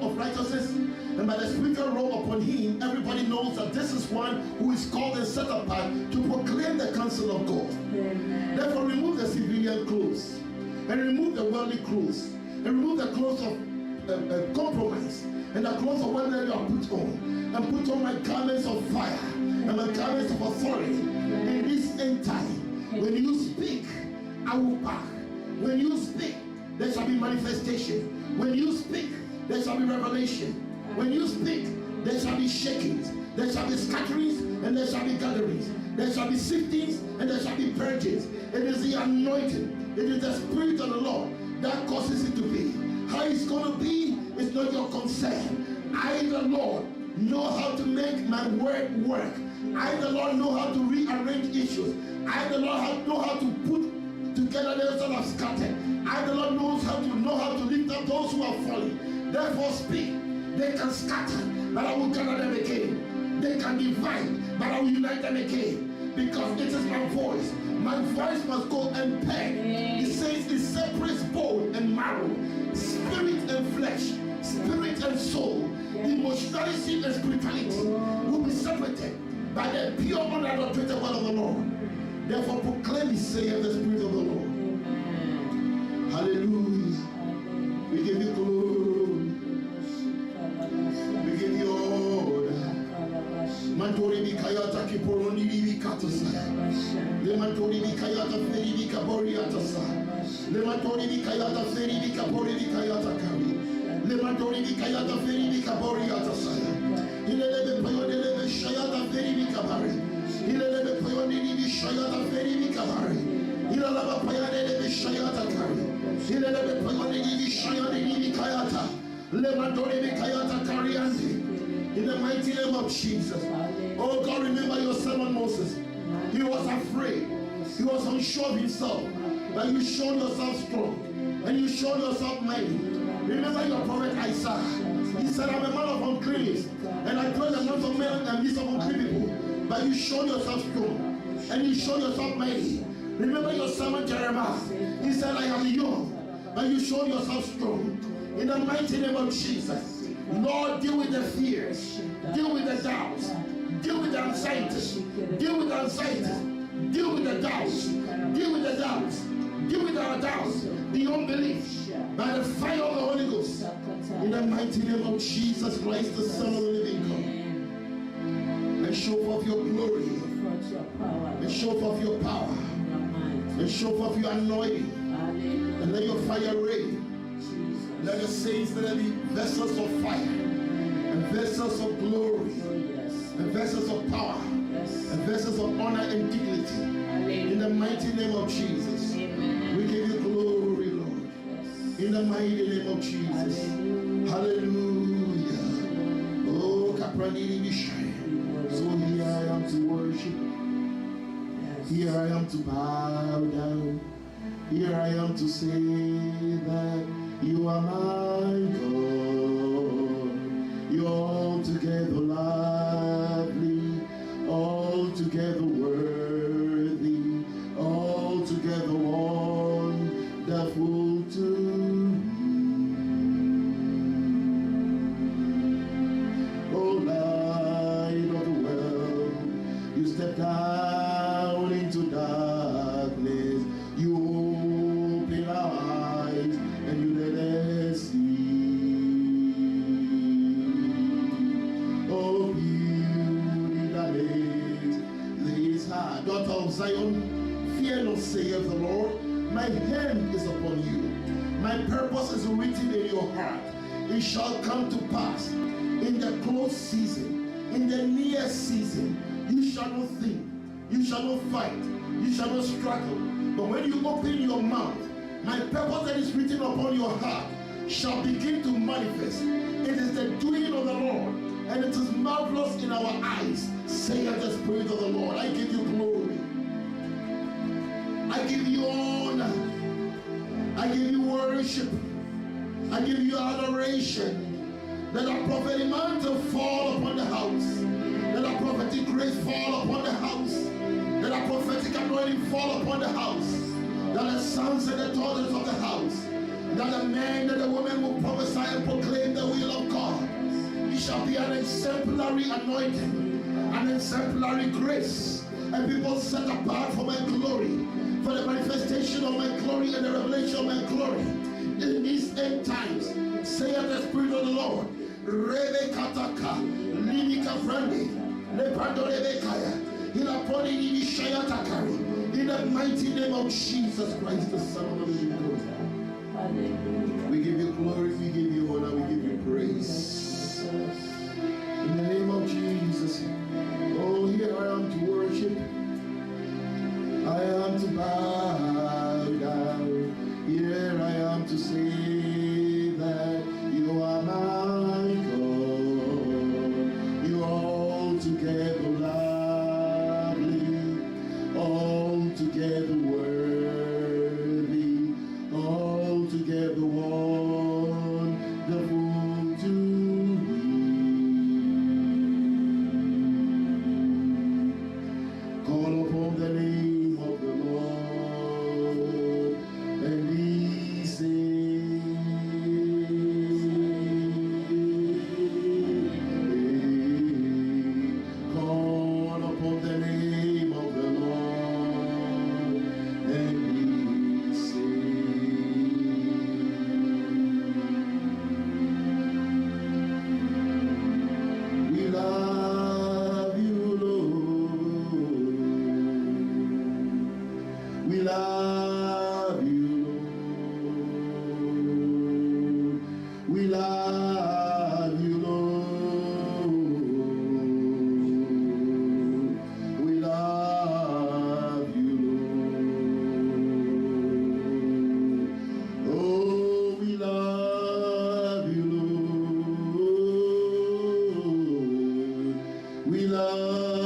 of righteousness, and by the spiritual robe upon him, everybody knows that this is one who is called and set apart to proclaim the counsel of God. Amen. Therefore, remove the civilian clothes, and remove the worldly clothes, and remove the clothes of compromise, and the clothes of whatever you are put on, and put on my garments of fire, and my garments of authority. In this end time, when you speak, I will back. When you speak, there shall be manifestation. When you speak, there shall be revelation. When you speak, there shall be shakings. There shall be scatterings, and there shall be gatherings. There shall be siftings, and there shall be purges. It is the anointing. It is the Spirit of the Lord that causes it to be. How it's going to be is not your concern. I, the Lord, know how to make my word work. I, the Lord, know how to rearrange issues. I, the Lord, know how to put together those that have scattered. I, the Lord, know how to lift up those who are falling. Therefore speak. They can scatter, but I will gather them again. They can divide, but I will unite them again. Because it is my voice. My voice must go and peg. It says it separates bone and marrow, spirit and flesh, spirit and soul. Emotionality and spirituality will be separated by the pure, unadulterated word of the Lord. Therefore, proclaim the say of the Spirit of the Lord. Amen. Hallelujah. We give you glory. We give you honor. Mantori bikayata kiporondi bikatasa. Le mantori bikayata feri bikaboriatasa. Le mantori bikayata feri bikabori bikayata kami. Le mantori bikayata feri bikaboriatasa. Ilele payodele shayata feri bikabari. Ilele payodele shayata feri bikabari. Ilele payodele shayata kari. Ilele payodele shayata bikayata. Le mantori bikayata kariandi. In the mighty name of Jesus. Oh God, remember your servant Moses. He was afraid. He was unsure of himself. But you showed yourself strong. And you showed yourself mighty. Remember your prophet Isaiah. He said, I'm a man of uncleanness. And I dwell amongst of men and midst of unclean people. But you showed yourself strong. And you showed yourself mighty. Remember your servant Jeremiah. He said, I am young. But you showed yourself strong. In the mighty name of Jesus. Lord, deal with the fears. Deal with the doubts. Deal with the anxiety. Deal with the anxiety. Deal with the doubts. Deal with the doubts. Deal with our doubts. The unbelief. By the fire of the Holy Ghost. In the mighty name of Jesus Christ, the Son of the living God. And show forth your glory. And show forth your power. And show forth your anointing. And let your fire reign. Let the saints let be vessels of fire. And vessels of glory. And vessels of power. And vessels of honor and dignity. In the mighty name of Jesus. We give you glory, Lord. In the mighty name of Jesus. Hallelujah. Oh, Kapranini Mishai. So here I am to worship. Here I am to bow down. Here I am to say that you are my God. You're altogether lovely, altogether worthy, altogether wonderful to me. Oh, light of the world, you step down into darkness. You open our eyes and you let us see. Oh, beauty that is this heart. Daughter of Zion, fear not, saith the Lord. My hand is upon you. My purpose is written in your heart. It shall come to pass in the close season, in the near season. You shall not think, you shall not fight, you shall not struggle. But when you open your mouth, my purpose that is written upon your heart shall begin to manifest. It is the doing of the Lord, and it is marvelous in our eyes, saith the Spirit of the Lord. I give you glory. I give you honor. I give you worship. I give you adoration. Let a prophetic mantle fall upon the house. Let a prophetic grace fall upon the house. Let a prophetic anointing fall upon the house. That the sons and the daughters of the house, that the man and the woman will prophesy and proclaim the will of God. It shall be an exemplary anointing, an exemplary grace, and people set apart for my glory, for the manifestation of my glory and the revelation of my glory. In these end times, saith the Spirit of the Lord, Rebekataka, Libika Frandi, Lepando Rebekaya, in the mighty name of Jesus Christ, the Son of the living God. We give you glory, we give you honor, we give you praise. In the name of Jesus. Oh, here I am to worship. I am to bow down. Here I am to say that you are my God. You are altogether lovely, altogether worthy, altogether wonderful to me. Call upon the name of the Lord and be saved. Call upon the name of the Lord and be saved. We love you, Lord. We love you, Lord. We love you, Lord. We love you, Lord. Oh, we love you, Lord. We love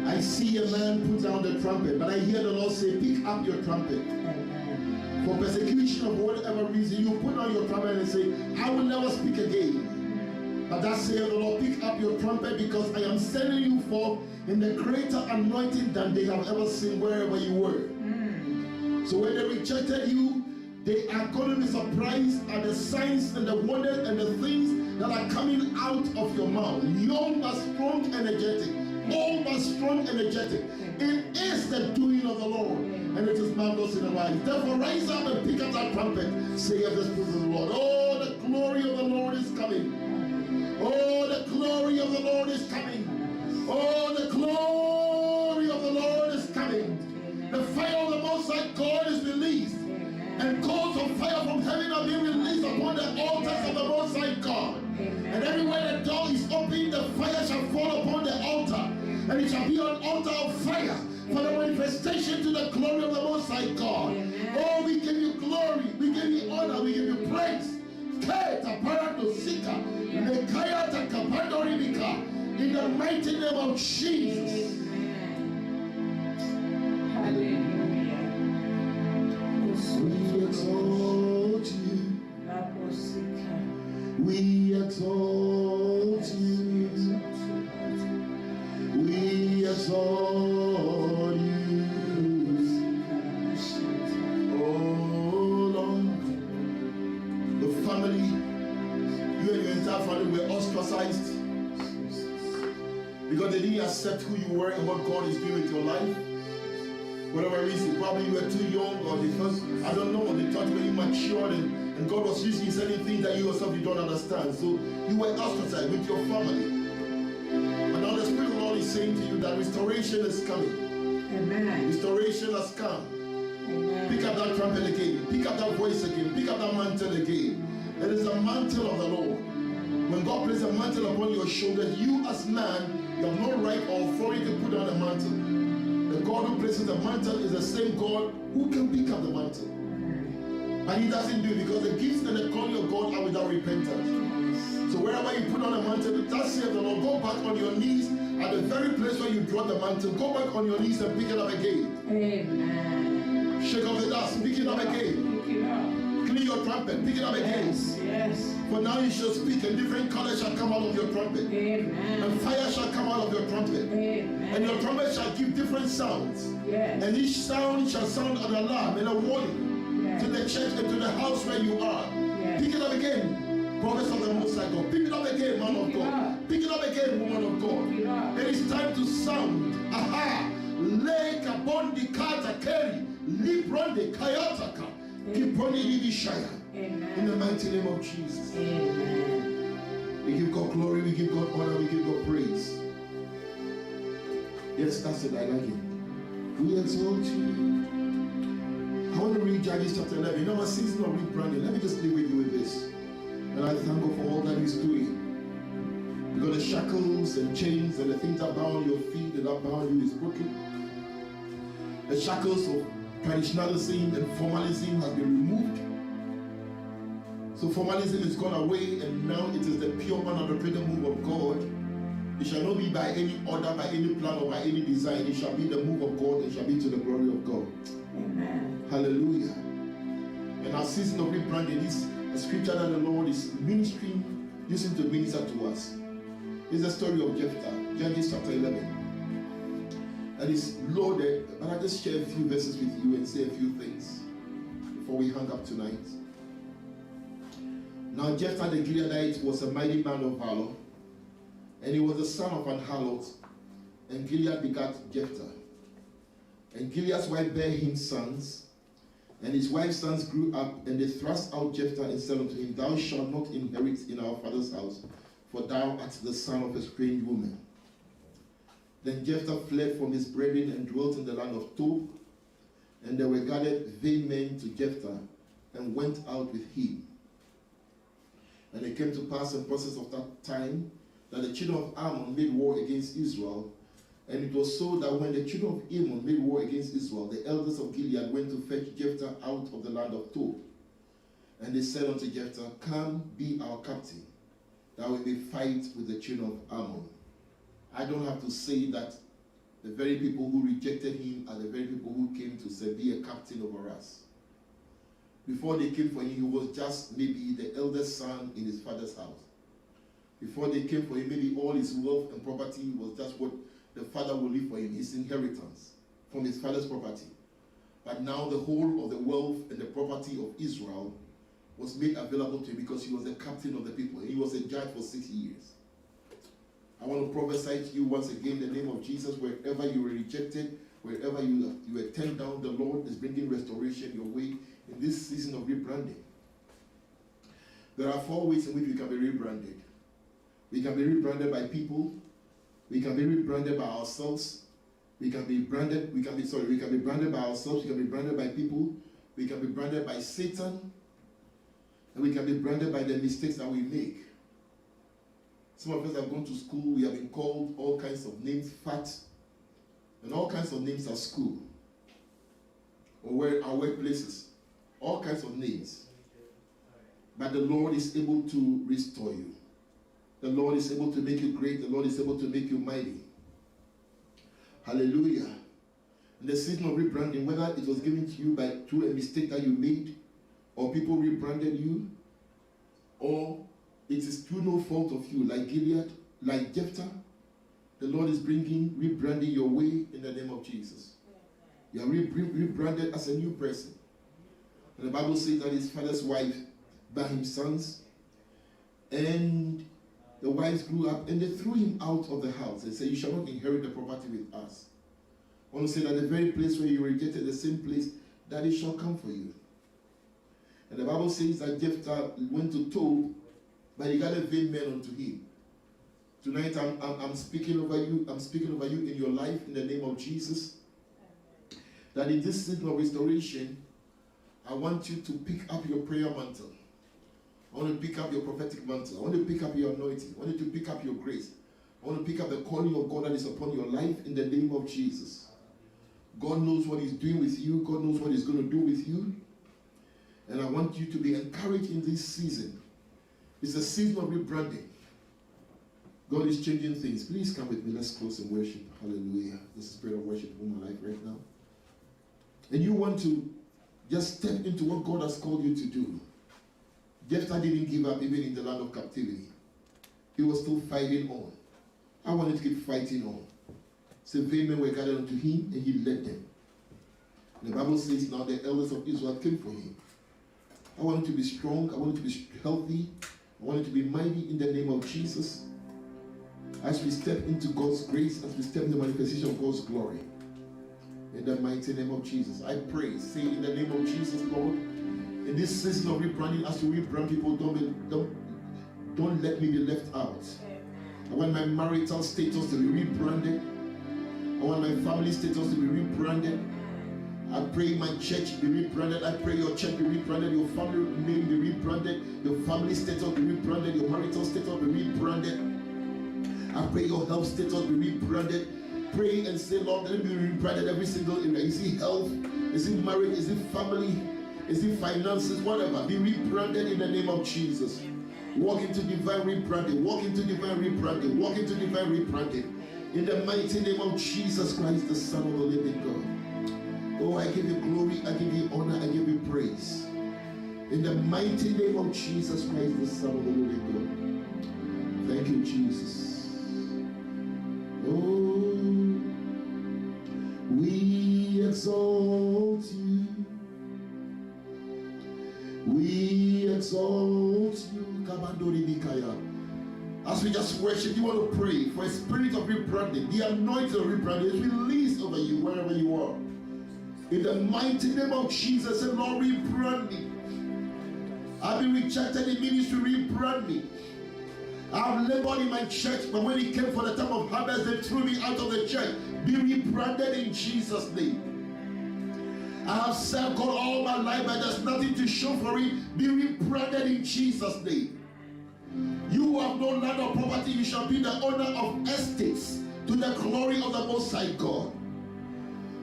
I see a man put down the trumpet, but I hear the Lord say, pick up your trumpet. For persecution of whatever reason, you put down your trumpet and say, I will never speak again. But that says the Lord, pick up your trumpet, because I am sending you forth in the greater anointing than they have ever seen wherever you were. So when they rejected you, they are going to be surprised at the signs and the wonders and the things that are coming out of your mouth. Young but strong, energetic. Old but strong, energetic. It is the doing of the Lord, and it is marvelous in our lives. Therefore, rise up and pick up that trumpet. Say of the Spirit of the Lord, oh, the glory of the Lord is coming. Oh, the glory of the Lord is coming. Oh, the glory of the Lord is coming. The fire of the Most High God is released, and coals of fire from heaven are being released upon the altars of the Most High God. And everywhere the door is open, the fire shall fall upon the altar, and it shall be an altar of fire for the manifestation to the glory of the Most High God. Oh, we give you glory, we give you honor, we give you praise. In the mighty name of Jesus. We exalt you. We exalt you. We exalt you. Oh Lord, the family, you and your entire family were ostracized because they didn't accept who you were and what God is doing with your life. Whatever reason, probably you were too young, or they first, I don't know, they thought you were immature, and God was using certain things that you yourself you don't understand. So you were ostracized with your family. And now the Spirit of the Lord is saying to you that restoration is coming. Amen. Restoration has come. Amen. Pick up that trumpet again. Pick up that voice again. Pick up that mantle again. It is the mantle of the Lord. When God places a mantle upon your shoulders, you as man, you have no right or authority to put on the mantle. The God who places the mantle is the same God who can pick up the mantle. But he doesn't do it because the gifts and the calling of God are without repentance. So wherever you put on a mantle, that says the Lord, go back on your knees at the very place where you brought the mantle. Go back on your knees and pick it up again. Amen. Shake off the dust, pick it up again. Pick it up. Clean your trumpet, pick it up again. Yes, yes. For now you shall speak, and different colors shall come out of your trumpet. Amen. And fire shall come out of your trumpet. Amen. And your trumpet shall give different sounds. Yes. And each sound shall sound an alarm and a warning to the church and to the house where you are. Yes. Pick it up again, prophets of the Most High God. Pick it up again, man of God. Pick it up again, woman of God. It is time to sound. Aha! Lake upon the kata keri, libron de kayataka, kiponi libishaya. In the mighty name of Jesus. Amen. We give God glory, we give God honor, we give God praise. Yes, that's it, I like it. We exalt you. I want to read Judges chapter 11. You know, a season of rebranding. Let me just leave with you with this. And I thank God for all that He's doing. Because the shackles and chains and the things that bound your feet and that bound you is broken. The shackles of traditionalism and formalism have been removed. So formalism is gone away, and now it is the pure unadulterated move of God. It shall not be by any order, by any plan, or by any design. It shall be the move of God. It shall be to the glory of God. Amen. Hallelujah. And our season of rebranding is a scripture that the Lord is ministering, using to minister to us. It's the story of Jephthah, Judges chapter 11. And it's loaded, but I'll just share a few verses with you and say a few things before we hang up tonight. Now Jephthah the Gileadite was a mighty man of valor, and he was the son of an harlot, and Gilead begat Jephthah. And Gilead's wife bare him sons, and his wife's sons grew up, and they thrust out Jephthah and said unto him, Thou shalt not inherit in our father's house, for thou art the son of a strange woman. Then Jephthah fled from his brethren and dwelt in the land of Tob, and there were gathered vain men to Jephthah, and went out with him. And it came to pass in process of that time that the children of Ammon made war against Israel. And it was so that when the children of Ammon made war against Israel, the elders of Gilead went to fetch Jephthah out of the land of Tob. And they said unto Jephthah, Come, be our captain, that we may fight with the children of Ammon. I don't have to say that the very people who rejected him are the very people who came to say, be a captain over us. Before they came for him, he was just maybe the eldest son in his father's house. Before they came for him, maybe all his wealth and property was just what the father would leave for him, his inheritance from his father's property. But now the whole of the wealth and the property of Israel was made available to him because he was the captain of the people. He was a judge for 6 years. I want to prophesy to you once again in the name of Jesus, wherever you were rejected, wherever you were turned down, the Lord is bringing restoration your way in this season of rebranding. There are 4 ways in which we can be rebranded. We can be rebranded by people. We can be rebranded by ourselves. We can be branded by ourselves. We can be branded by people. We can be branded by Satan. And we can be branded by the mistakes that we make. Some of us have gone to school. We have been called all kinds of names, fat, and all kinds of names at school or our workplaces. All kinds of names. But the Lord is able to restore you. The Lord is able to make you great. The Lord is able to make you mighty. Hallelujah. In the season of rebranding, whether it was given to you through a mistake that you made, or people rebranded you, or it is through no fault of you, like Gilead, like Jephthah, the Lord is rebranding your way in the name of Jesus. You are rebranded as a new person. And the Bible says that his father's wife bare him sons, and the wives grew up, and they threw him out of the house. They said, you shall not inherit the property with us. I want to say that the very place where you rejected, the same place that it shall come for you. And the Bible says that Jephthah went to Tob, but he got a vain man unto him. Tonight I'm speaking over you. I'm speaking over you in your life in the name of Jesus. That in this season of restoration, I want you to pick up your prayer mantle. I want to pick up your prophetic mantle. I want to pick up your anointing. I want you to pick up your grace. I want to pick up the calling of God that is upon your life in the name of Jesus. God knows what he's doing with you. God knows what he's going to do with you. And I want you to be encouraged in this season. It's a season of rebranding. God is changing things. Please come with me. Let's close and worship. Hallelujah. This is spirit of worship in my life right now. And you want to just step into what God has called you to do. Jephthah didn't give up even in the land of captivity. He was still fighting on. I wanted to keep fighting on. So vain men were gathered unto him, and he led them. And the Bible says now the elders of Israel came for him. I want you to be strong. I want you to be healthy. I want you to be mighty in the name of Jesus. As we step into God's grace, as we step in the manifestation of God's glory. In the mighty name of Jesus. I pray, say in the name of Jesus, Lord, in this season of rebranding, as you rebrand people, don't let me be left out. I want my marital status to be rebranded. I want my family status to be rebranded. I pray my church be rebranded. I pray your church be rebranded. Your family name be rebranded. Your family status be rebranded. Your marital status be rebranded. I pray your health status be rebranded. Pray and say, Lord, let it be rebranded every single area. Is it health? Is it marriage? Is it family? Is it finances? Whatever. Be rebranded in the name of Jesus. Walk into divine rebranding. Walk into divine rebranding. Walk into divine rebranding. In the mighty name of Jesus Christ, the Son of the living God. Oh, I give you glory. I give you honor. I give you praise. In the mighty name of Jesus Christ, the Son of the living God. Thank you, Jesus. Oh, we exalt you. We exalt you. As we just worship, you want to pray for a spirit of rebranding. The anointing of rebranding is released over you wherever you are. In the mighty name of Jesus, and Lord, rebrand me. I've been rejected in ministry, rebrand me. I've labored in my church, but when it came for the time of harvest, they threw me out of the church. Be rebranded in Jesus' name. I have served God all my life, but there's nothing to show for it. Be rebranded in Jesus' name. You have no land or property. You shall be the owner of estates to the glory of the Most High God.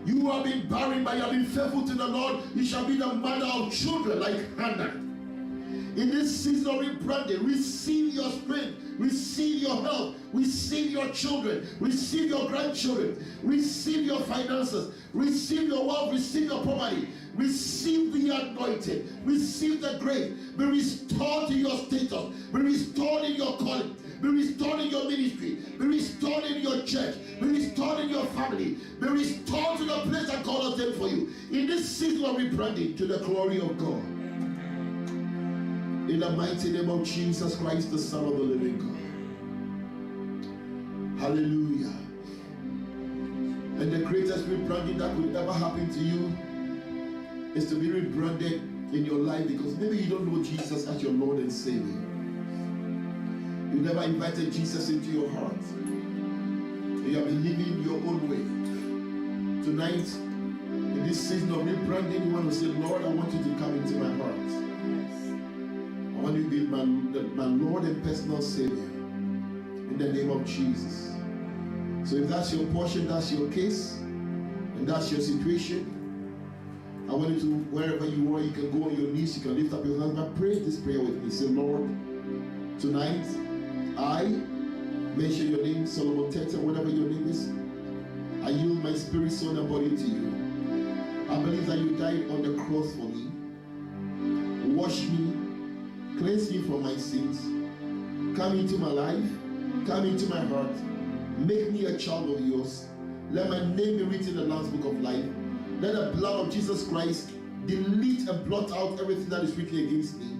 You have been barren, but you have been faithful to the Lord. You shall be the mother of children like Hannah. In this season of rebranding, receive your strength, receive your health, receive your children, receive your grandchildren, receive your finances, receive your wealth, receive your property, receive the anointing, receive the grace, be restored to your status, be restored in your calling, be restored in your ministry, be restored in your church, be restored in your family, be restored to the place that God has done for you. In this season of rebranding, to the glory of God. In the mighty name of Jesus Christ, the Son of the living God. Hallelujah. And the greatest rebranding that could ever happen to you is to be rebranded in your life, because maybe you don't know Jesus as your Lord and Savior. You never invited Jesus into your heart. You have been living your own way. Tonight, in this season of rebranding, you want to say, Lord, I want you to come into my heart. I want you to be my Lord and personal Savior. In the name of Jesus. So if that's your portion, that's your case, and that's your situation, I want you to, wherever you are, you can go on your knees, you can lift up your hands, but pray this prayer with me. Say, Lord, tonight, I mention your name, Solomon Tete, whatever your name is. I yield my spirit, soul, and body to you. I believe that you died on the cross for me. Wash me, cleanse me from my sins. Come into my life, come into my heart. Make me a child of yours. Let my name be written in the Lamb's Book of Life. Let the blood of Jesus Christ delete and blot out everything that is written against me.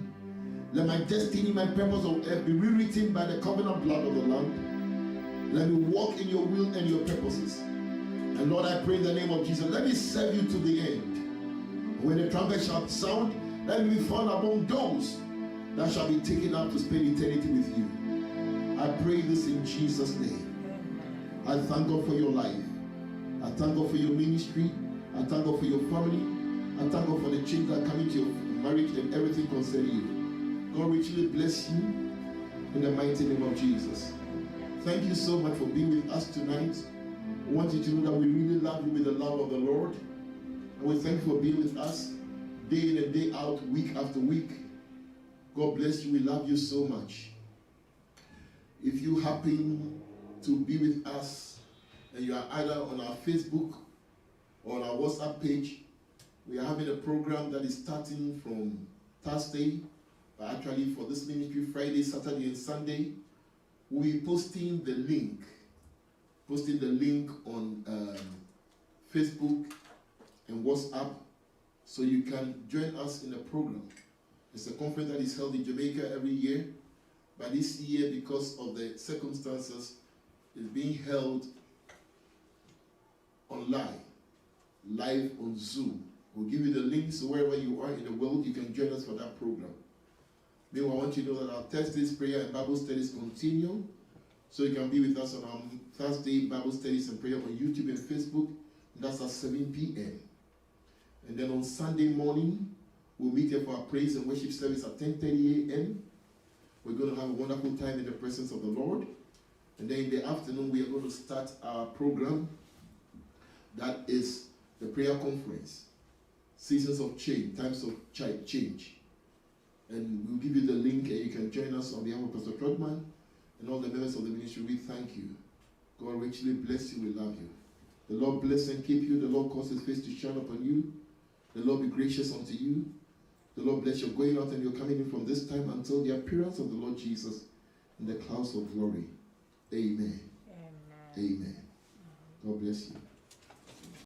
Let my destiny, my purpose on earth be rewritten by the covenant blood of the Lamb. Let me walk in your will and your purposes. And Lord, I pray in the name of Jesus, let me serve you to the end. When the trumpet shall sound, let me be found among those that shall be taken up to spend eternity with you. I pray this in Jesus' name. I thank God for your life. I thank God for your ministry. I thank God for your family. I thank God for the change that come into your marriage and everything concerning you. God richly bless you in the mighty name of Jesus. Thank you so much for being with us tonight. I want you to know that we really love you with the love of the Lord. And we thank you for being with us day in and day out, week after week. God bless you. We love you so much. If you happen to be with us and you are either on our Facebook or on our WhatsApp page, we are having a program that is starting from Thursday, but actually for this ministry, Friday, Saturday, and Sunday. We'll be posting the link on Facebook and WhatsApp, so you can join us in the program. It's a conference that is held in Jamaica every year, but this year, because of the circumstances, it's being held online, live on Zoom. We'll give you the link, so wherever you are in the world, you can join us for that program. Meanwhile, I want you to know that our Thursdays prayer and Bible studies continue, so you can be with us on our Thursday Bible studies and prayer on YouTube and Facebook. And that's at 7 p.m. And then on Sunday morning, we'll meet here for our praise and worship service at 10:30 a.m. We're going to have a wonderful time in the presence of the Lord. And then in the afternoon, we are going to start our program. That is the prayer conference, Seasons of Change, Times of Change. And we'll give you the link, and you can join us on behalf of Pastor Trotman and all the members of the ministry. We thank you. God richly bless you. We love you. The Lord bless and keep you. The Lord cause his face to shine upon you. The Lord be gracious unto you. The Lord bless your going out and your coming in from this time until the appearance of the Lord Jesus in the clouds of glory. Amen. Amen. Amen. God bless you.